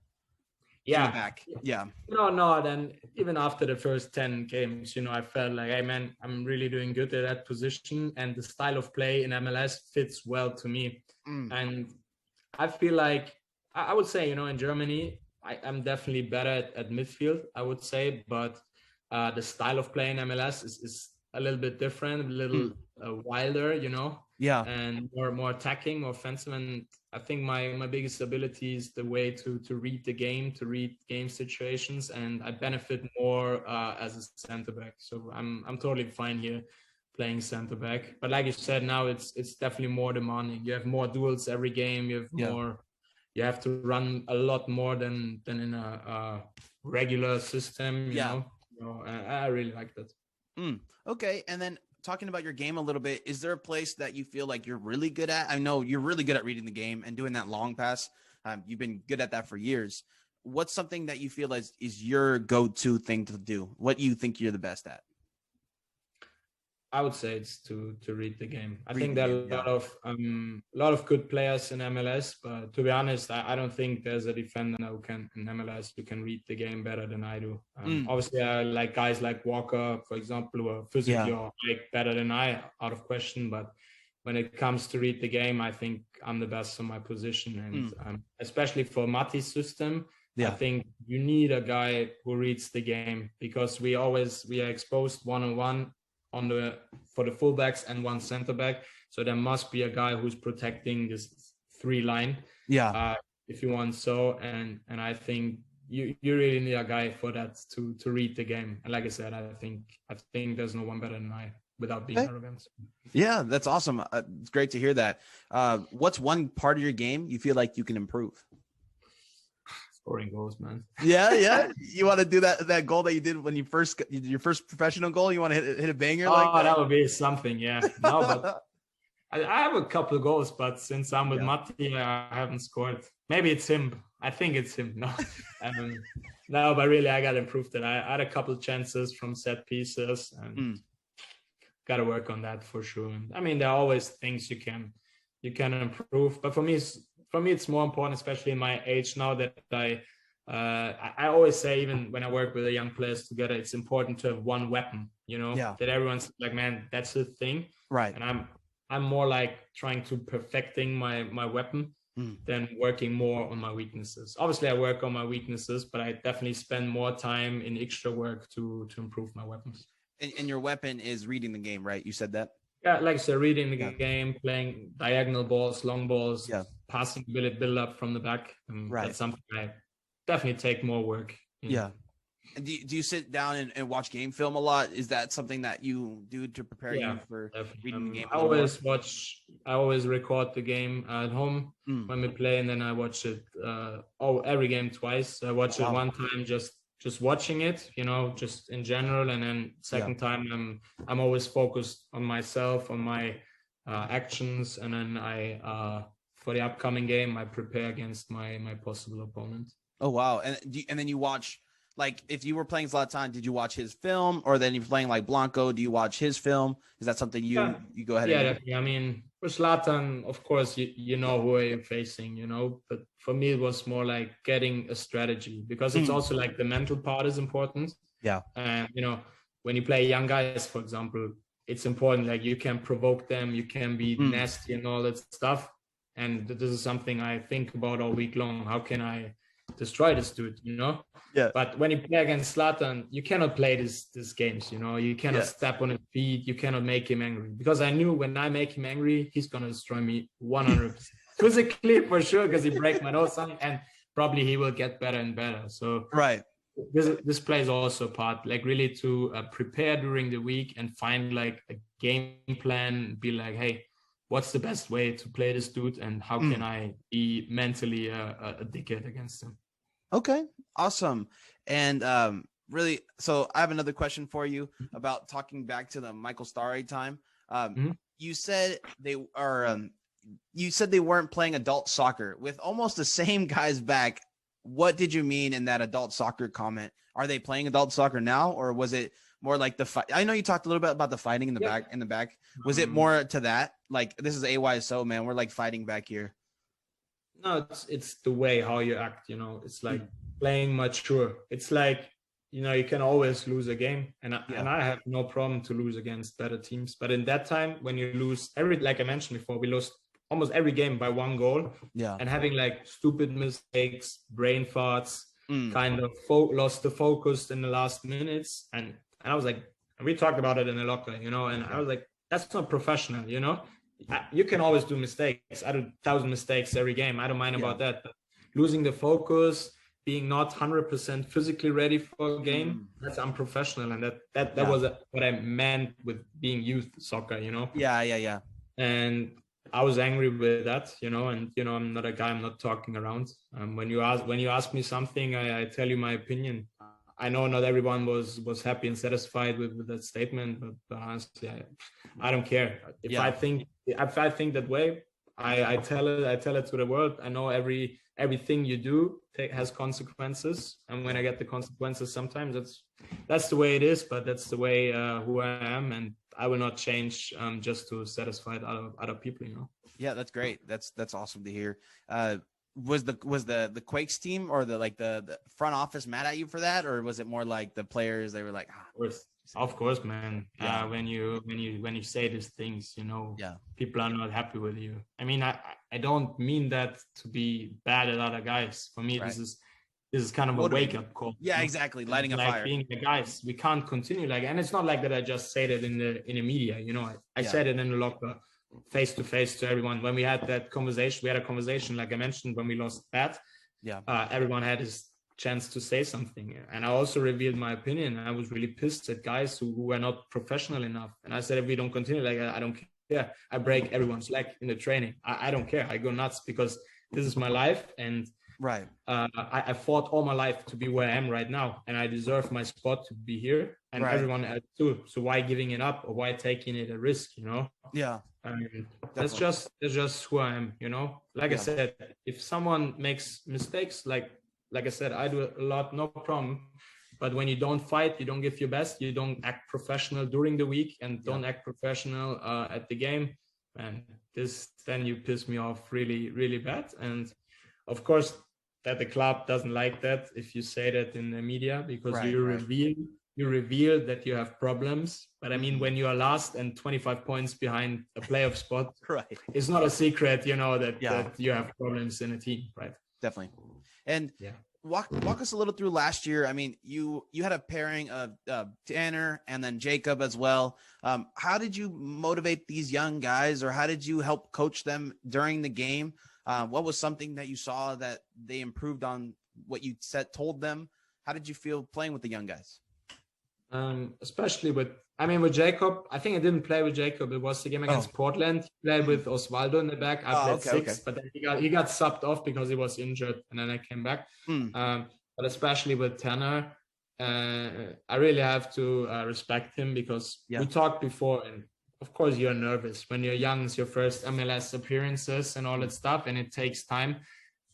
[SPEAKER 1] Yeah.
[SPEAKER 2] Back. Yeah.
[SPEAKER 1] No. Then even after the first 10 games, I felt like, hey man, I'm really doing good at that position, and the style of play in MLS fits well to me. And I feel like I would say, in Germany, I'm definitely better at midfield, I would say, but the style of play in MLS is a little bit different, a little wilder,
[SPEAKER 2] Yeah.
[SPEAKER 1] And more attacking, more offensive. And I think my biggest ability is the way to read the game, to read game situations, and I benefit more as a center back. So I'm totally fine here playing center back. But like you said, now it's definitely more demanding. You have more duels every game. You have more. You have to run a lot more than in a regular system. You know. So I really like that.
[SPEAKER 2] Okay, and then talking about your game a little bit, is there a place that you feel like you're really good at? I know you're really good at reading the game and doing that long pass. You've been good at that for years. What's something that you feel is your go-to thing to do? What you think you're the best at?
[SPEAKER 1] I would say it's to read the game. I think there are a lot of good players in MLS, but to be honest, I don't think there's a defender who can in MLS who can read the game better than I do. Obviously, I like guys like Walker, for example, who are physically or better than I, out of question. But when it comes to read the game, I think I'm the best in my position, and especially for Mati's system. I think you need a guy who reads the game, because we are exposed one-on-one for the fullbacks and one center back. So there must be a guy who's protecting this 3 line. If you want so, and I think you really need a guy for that to read the game. And like I said, I think there's no one better than I, without being arrogant.
[SPEAKER 2] Yeah, that's awesome. It's great to hear that. What's one part of your game you feel like you can improve?
[SPEAKER 1] Scoring goals, man.
[SPEAKER 2] Yeah. You want to do that goal that you did when you did your first professional goal? You want to hit a banger?
[SPEAKER 1] That would be something. Yeah. No, but I have a couple of goals, but since I'm with Matti, I haven't scored. Maybe it's him. I think it's him. No, no, but really, I got to improve that. I had a couple of chances from set pieces, and got to work on that for sure. I mean, there are always things you can improve, but for me, it's more important, especially in my age now, that I always say, even when I work with the young players together, it's important to have one weapon, that everyone's like, man, that's the thing.
[SPEAKER 2] Right.
[SPEAKER 1] And I'm more like trying to perfecting my weapon than working more on my weaknesses. Obviously I work on my weaknesses, but I definitely spend more time in extra work to improve my weapons.
[SPEAKER 2] And your weapon is reading the game, right? You said that?
[SPEAKER 1] Yeah, like I said, reading the game, playing diagonal balls, long balls, passing build up from the back. That's something I definitely take more work.
[SPEAKER 2] Yeah. And do you sit down and watch game film a lot? Is that something that you do to prepare you for reading the game?
[SPEAKER 1] I always record the game at home when we play, and then I watch it every game twice. I watch it one time just just watching it, you know, just in general. And then second time, I'm always focused on myself, on my actions, and then I for the upcoming game I prepare against my possible opponent.
[SPEAKER 2] Oh wow! And then you watch, like, if you were playing Zlatan, did you watch his film, or then you're playing like Blanco? Do you watch his film? Is that something you go ahead?
[SPEAKER 1] Yeah, definitely. I mean, for Zlatan, of course, you know who I'm facing, you know. But for me, it was more like getting a strategy, because it's also like the mental part is important.
[SPEAKER 2] Yeah.
[SPEAKER 1] And you know, when you play young guys, for example, it's important. Like you can provoke them, you can be nasty and all that stuff. And this is something I think about all week long. How can I destroy this dude, you know?
[SPEAKER 2] Yeah.
[SPEAKER 1] But when you play against Zlatan, you cannot play these games, you know? You cannot step on his feet. You cannot make him angry, because I knew when I make him angry, he's going to destroy me 100%. Physically, for sure, because he break my nose on, and probably he will get better and better. So
[SPEAKER 2] right.
[SPEAKER 1] This plays also a part, like really to prepare during the week and find like a game plan, be like, hey, what's the best way to play this dude, and how can I be mentally a dickhead against him?
[SPEAKER 2] Okay, awesome. And really, so I have another question for you about talking back to the Michael Starry time. You said they weren't playing adult soccer with almost the same guys back. What did you mean in that adult soccer comment? Are they playing adult soccer now, or was it more like the fight? I know you talked a little bit about the fighting in the back. Was it more to that? Like, this is AYSO, man. We're like fighting back here.
[SPEAKER 1] No, it's the way how you act, you know. It's like playing mature. It's like, you know, you can always lose a game, and I have no problem to lose against better teams. But in that time, when you lose like I mentioned before, we lost almost every game by 1 goal. Yeah. And having like stupid mistakes, brain farts, kind of lost the focus in the last minutes. And I was like, and we talked about it in the locker, you know, and I was like, that's not professional, you know. You can always do mistakes. I do 1,000 mistakes every game. I don't mind about that. But losing the focus, being not 100% physically ready for a game, that's unprofessional. And that was what I meant with being youth soccer, you know.
[SPEAKER 2] Yeah.
[SPEAKER 1] And I was angry with that, you know, and, you know, I'm not a guy, I'm not talking around. When you ask me something, I tell you my opinion. I know not everyone was happy and satisfied with that statement, but honestly, I don't care. If I think that way, I tell it to the world. I know everything you do has consequences, and when I get the consequences, sometimes that's the way it is. But that's the way who I am, and I will not change just to satisfy other people, you know.
[SPEAKER 2] Yeah, that's great. That's awesome to hear. Was the Quakes team or the front office mad at you for that, or was it more like the players, they were like,
[SPEAKER 1] of course, man. When you say these things, you know, people are not happy with you. I mean, I don't mean that to be bad at other guys. For me, this is kind of a wake-up call.
[SPEAKER 2] Yeah, exactly. Lighting a fire.
[SPEAKER 1] Being the guys, we can't continue and it's not like that I just say that in the media, you know. I said it in the locker, face to face to everyone. When we had that conversation, like I mentioned, when we lost Pat, everyone had his chance to say something. And I also revealed my opinion. I was really pissed at guys who were not professional enough. And I said, if we don't continue, I don't care. I break everyone's leg in the training. I don't care. I go nuts because this is my life. And I fought all my life to be where I am right now, and I deserve my spot to be here, and everyone else too. So why giving it up, or why taking it a risk, you know?
[SPEAKER 2] Yeah.
[SPEAKER 1] That's just who I am, you know. Like I said, if someone makes mistakes, like I said, I do a lot, no problem. But when you don't fight, you don't give your best, you don't act professional during the week, and don't act professional at the game, and then you piss me off really, really bad. And of course, that the club doesn't like that if you say that in the media, because you reveal that you have problems. But I mean, when you are last and 25 points behind a playoff spot, it's not a secret, you know, that you have problems in a team, right?
[SPEAKER 2] Definitely. And walk us a little through last year. I mean, you had a pairing of Tanner and then Jacob as well. How did you motivate these young guys, or how did you help coach them during the game? What was something that you saw that they improved on what you told them? How did you feel playing with the young guys?
[SPEAKER 1] Especially with Jacob. I think I didn't play with Jacob. It was the game against Portland. He played with Osvaldo in the back. I played 6, but then he got subbed off because he was injured, and then I came back. But especially with Tanner, I really have to respect him because
[SPEAKER 2] Yeah.
[SPEAKER 1] we talked before, and of course you're nervous when you're young. It's your first MLS appearances and all that stuff, and it takes time.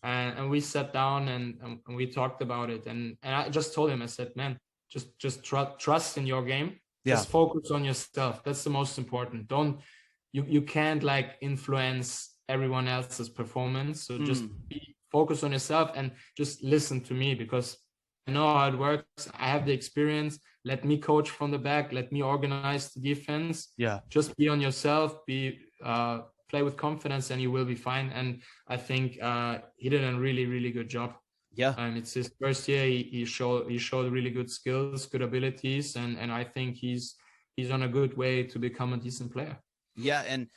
[SPEAKER 1] And we sat down and we talked about it, and I just told him, I said, man, just trust in your game.
[SPEAKER 2] Yeah.
[SPEAKER 1] Just focus on yourself. That's the most important. Don't you can't like influence everyone else's performance. So just focus on yourself and just listen to me, because I know how it works. I have the experience. Let me coach from the back. Let me organize the defense.
[SPEAKER 2] Yeah.
[SPEAKER 1] Just be on yourself. Play with confidence, and you will be fine. And I think he did a really, really good job.
[SPEAKER 2] Yeah.
[SPEAKER 1] It's his first year. He showed really good skills, good abilities, and I think he's on a good way to become a decent player.
[SPEAKER 2] Yeah, and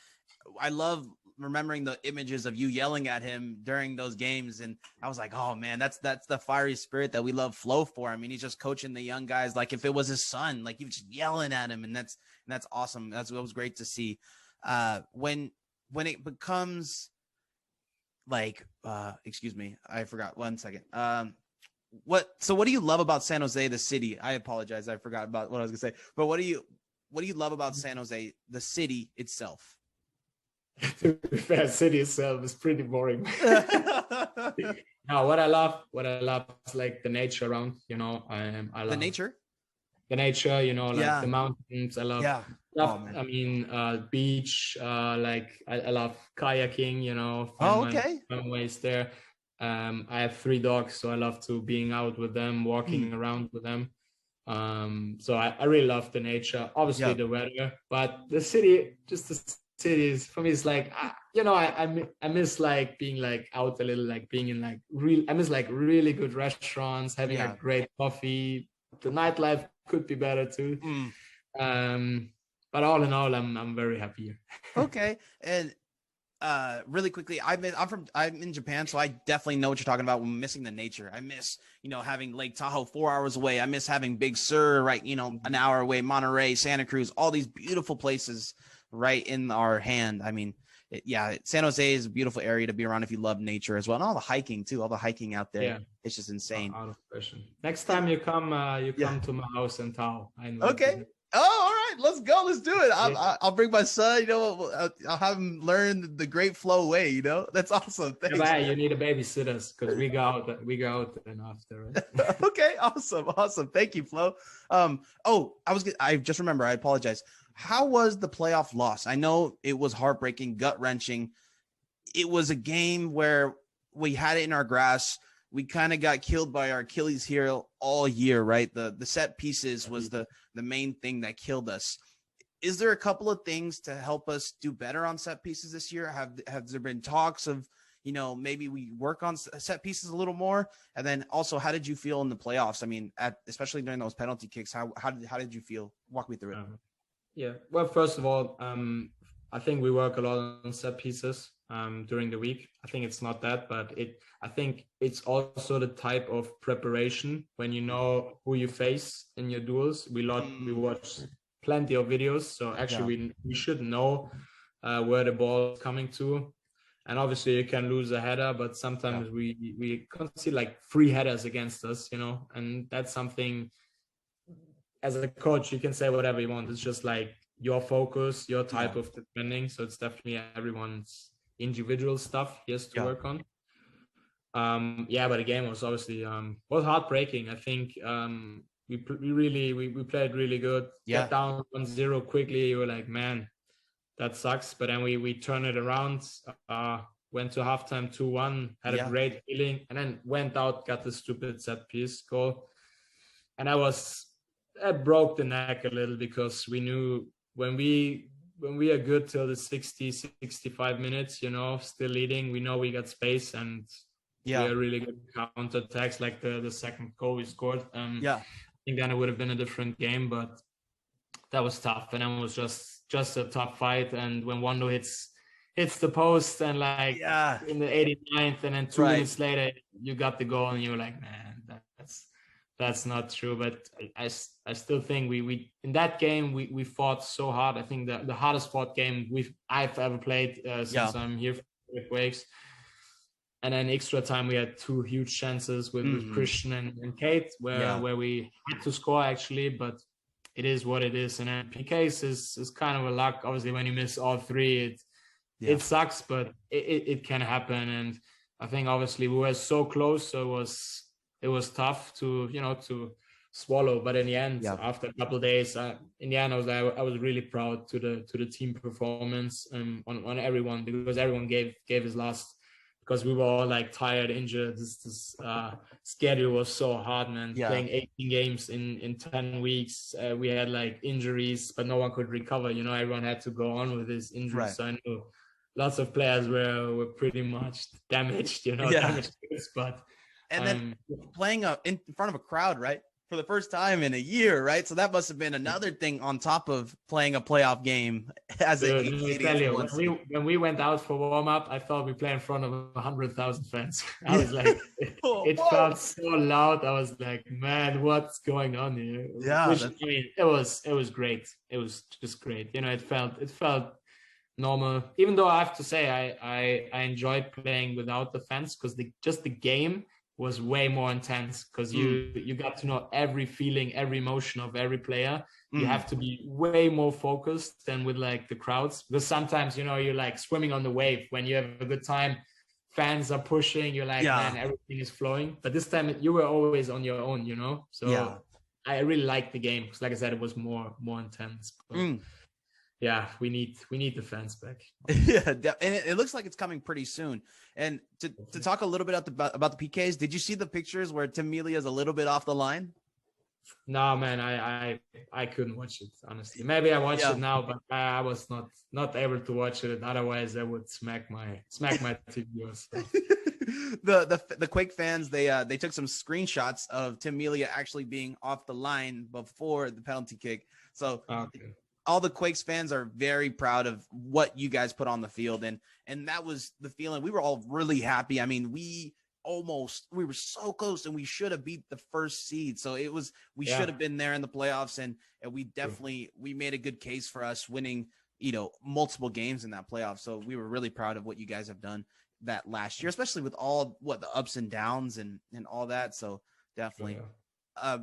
[SPEAKER 2] I love remembering the images of you yelling at him during those games, and I was like, oh man, that's the fiery spirit that we love Flo for. I mean, he's just coaching the young guys like if it was his son, like he was just yelling at him, and that's awesome. It was great to see. When it becomes like excuse me, I forgot, 1 second. What do you love about San Jose, the city? I apologize, I forgot about what I was gonna say, but what do you love about San Jose, the city itself?
[SPEAKER 1] To be fair, city itself is pretty boring. No, what I love is like the nature around, I love
[SPEAKER 2] the nature,
[SPEAKER 1] like the mountains. I love,
[SPEAKER 2] I
[SPEAKER 1] mean, beach, like I love kayaking, fun ways there. I have 3 dogs, so I love to being out with them, walking around with them. So I really love the nature, obviously the weather, but the city, cities for me, is like, I miss like being like out a little, like being in like I miss like really good restaurants, having a great coffee. The nightlife could be better too. But all in all, I'm very happy.
[SPEAKER 2] Okay. And really quickly, I'm in Japan, so I definitely know what you're talking about when missing the nature. I miss, having Lake Tahoe 4 hours away. I miss having Big Sur, right, an hour away, Monterey, Santa Cruz, all these beautiful places right in our hand. I mean, San Jose is a beautiful area to be around if you love nature as well, and all the hiking too, all the hiking out there. Yeah. It's just insane.
[SPEAKER 1] Out of question. Next time you come to my house in Tahoe. I know.
[SPEAKER 2] Okay. Oh, all right. Let's go. Let's do it. I'll bring my son. I'll have him learn the great Flo way. That's awesome. Thanks.
[SPEAKER 1] Yeah, you need a babysitter because we go out and after. Right?
[SPEAKER 2] Okay. Awesome. Thank you, Flo. I just remember. I apologize. How was the playoff loss? I know it was heartbreaking, gut wrenching. It was a game where we had it in our grasp. We kind of got killed by our Achilles heel all year, right? The set pieces was the main thing that killed us. Is there a couple of things to help us do better on set pieces this year? Have there been talks of, maybe we work on set pieces a little more? And then also, how did you feel in the playoffs? I mean, especially during those penalty kicks, how did you feel? Walk me through it.
[SPEAKER 1] Yeah. Well, first of all, I think we work a lot on set pieces during the week. I think it's not that, but I think it's also the type of preparation when you know who you face in your duels. We watch plenty of videos, so actually we should know where the ball is coming to. And obviously you can lose a header, but sometimes we concede like 3 headers against us, and that's something. As a coach, you can say whatever you want. It's just like your focus, your type of defending. So it's definitely everyone's individual stuff he has to work on. But the game was obviously was heartbreaking. I think we played really good. Get down 1-0 quickly. You were like, man, that sucks. But then we turned it around. Went to halftime 2-1. Had a great feeling, and then went out, got the stupid set piece goal, and that broke the neck a little, because we knew when we are good till the 65 minutes, still leading, we know we got space, and we are really good counter attacks, like the second goal we scored. I think then it would have been a different game, but that was tough, and then it was just a tough fight. And when Wando hits the post, and like in the 89th, and then 2 minutes later you got the goal, and you're like, man, that's not true. But I still think we in that game we fought so hard. I think the hardest fought game I've ever played since I'm here with Wakes. And then extra time, we had two huge chances with Christian and Kate, where we had to score actually, but it is what it is. And then PKs is kind of a luck. Obviously, when you miss all three, it sucks, but it can happen. And I think obviously we were so close, so it was tough to swallow. But in the end, after a couple of days, in the end, I was really proud to the team performance on everyone, because everyone gave his last. Because we were all like tired, injured. This schedule was so hard, man. Playing 18 games in 10 weeks. We had like injuries, but no one could recover. Everyone had to go on with his injuries. Right. So I know lots of players were pretty much damaged, damaged. But
[SPEAKER 2] and then playing in front of a crowd, right? For the first time in a year, right? So that must have been another thing on top of playing a playoff game as a
[SPEAKER 1] when we went out for warm-up, I thought we played in front of 100,000 fans. I was like, it felt so loud. I was like, man, what's going on here?
[SPEAKER 2] Yeah.
[SPEAKER 1] It was great. It was just great. It felt normal. Even though I have to say I enjoyed playing without the fans, because the game was way more intense, because you got to know every feeling, every emotion of every player. You have to be way more focused than with like the crowds, because sometimes you're like swimming on the wave. When you have a good time, fans are pushing, you're like, man, everything is flowing. But this time you were always on your own, so I really liked the game, because like I said, it was more intense. But yeah, we need the fans back.
[SPEAKER 2] Yeah, and it looks like it's coming pretty soon. And to talk a little bit about the PKs, did you see the pictures where Tim Melia is a little bit off the line?
[SPEAKER 1] No, man, I couldn't watch it, honestly. Maybe I watched it now, but I was not able to watch it. Otherwise, I would smack my TV. So.
[SPEAKER 2] The Quake fans, they took some screenshots of Tim Melia actually being off the line before the penalty kick. So. Okay. All the Quakes fans are very proud of what you guys put on the field. And that was the feeling. We were all really happy. I mean, we were so close, and we should have beat the first seed. So we should have been there in the playoffs. And we definitely, we made a good case for us winning, multiple games in that playoff. So we were really proud of what you guys have done that last year, especially with all the ups and downs and all that. So definitely. Yeah.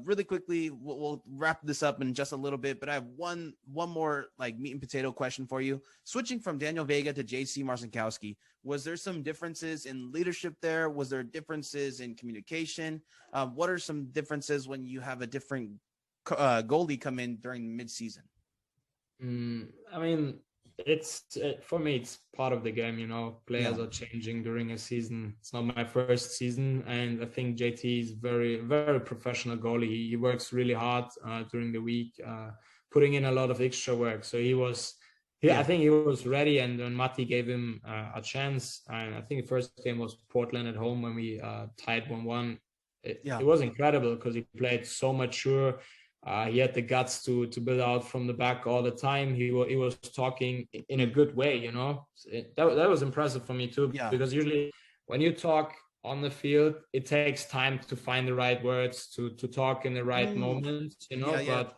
[SPEAKER 2] Really quickly, we'll wrap this up in just a little bit, but I have one more like meat and potato question for you. Switching from Daniel Vega to JC Marcinkowski, was there some differences in leadership there? Was there differences in communication? What are some differences when you have a different goalie come in during midseason?
[SPEAKER 1] I mean, for me, it's part of the game. Players are changing during a season. It's not my first season, and I think JT is very, very professional goalie. He works really hard during the week, putting in a lot of extra work. So I think he was ready, and when Matti gave him a chance, and I think the first game was Portland at home when we tied 1-1. It was incredible, because he played so mature. He had the guts to build out from the back all the time. He was talking in a good way, that was impressive for me too, because usually when you talk on the field, it takes time to find the right words to talk in the right moment, but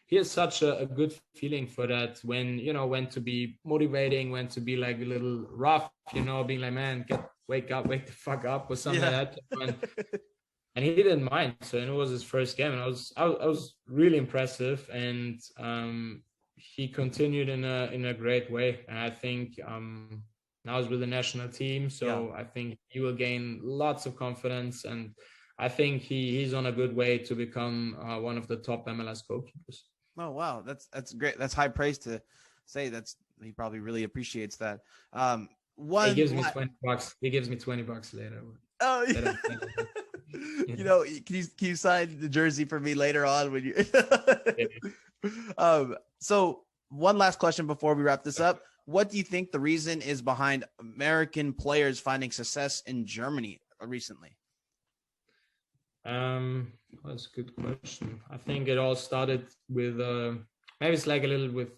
[SPEAKER 1] he has such a good feeling for that, when to be motivating, when to be like a little rough, being like, man, wake the fuck up or something like that. And he didn't mind. So it was his first game, and I was really impressive. And he continued in a great way. And I think now he's with the national team, so I think he will gain lots of confidence. And I think he's on a good way to become one of the top MLS goalkeepers.
[SPEAKER 2] Oh wow, that's great. That's high praise to say. He probably really appreciates that.
[SPEAKER 1] He gives me $20. He gives me $20 later.
[SPEAKER 2] Oh yeah. Can you sign the jersey for me later on when you so one last question before we wrap this up. What do you think the reason is behind American players finding success in Germany recently?
[SPEAKER 1] That's a good question. I think it all started with maybe it's like a little with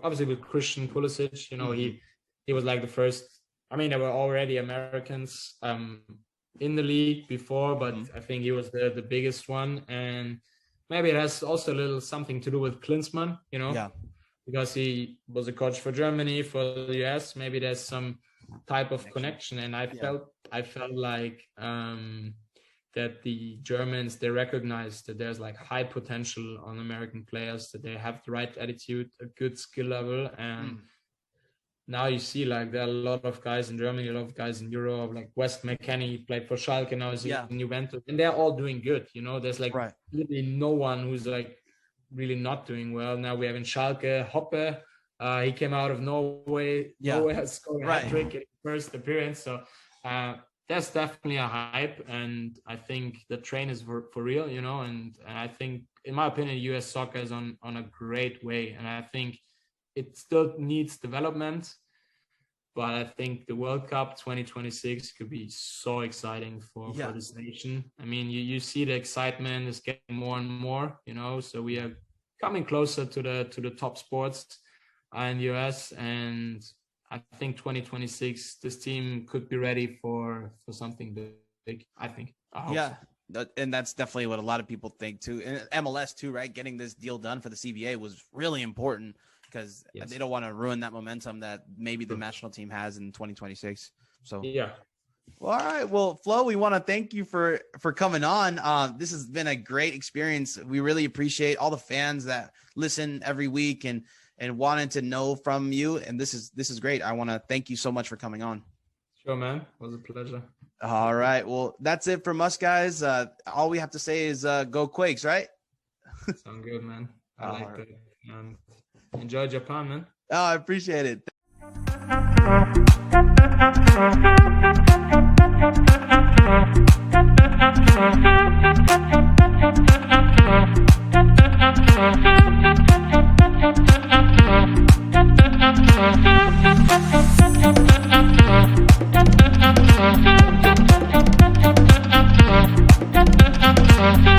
[SPEAKER 1] obviously with Christian Pulisic. He was like the first. I mean, there were already Americans in the league before, but I think he was the biggest one. And maybe it has also a little something to do with Klinsmann, because he was a coach for Germany, for the US. Maybe there's some type of connection. And I I felt like that the Germans, they recognize that there's like high potential on American players, that they have the right attitude, a good skill level. And now you see like there are a lot of guys in Germany, a lot of guys in Europe, like West McKennie played for Schalke, now is in Juventus, and they're all doing good. You know, there's like literally no one who's like really not doing well. Now we have in Schalke Hoppe. He came out of Norway, scoring a hat-trick in his first appearance. So there's definitely a hype, and I think the train is for real, you know, and I think, in my opinion, US soccer is on a great way, and I think it still needs development, but I think the World Cup 2026 could be so exciting for this nation. I mean, you see the excitement is getting more and more, you know, so we are coming closer to the top sports in the US, and I think 2026 this team could be ready for something big. I think. I hope so.
[SPEAKER 2] And that's definitely what a lot of people think too. And MLS too, right? Getting this deal done for the CBA was really important, because they don't want to ruin that momentum that maybe the national team has in 2026. So well, all right. Well, Flo, we want to thank you for coming on. This has been a great experience. We really appreciate all the fans that listen every week and wanted to know from you. And this is great. I want to thank you so much for coming on.
[SPEAKER 1] Sure, man. It was a pleasure.
[SPEAKER 2] All right. Well, that's it from us, guys. All we have to say is go Quakes, right?
[SPEAKER 1] Sound good, man. I like that. And enjoy Japan, man.
[SPEAKER 2] Oh, I appreciate it.
[SPEAKER 3] Thank you.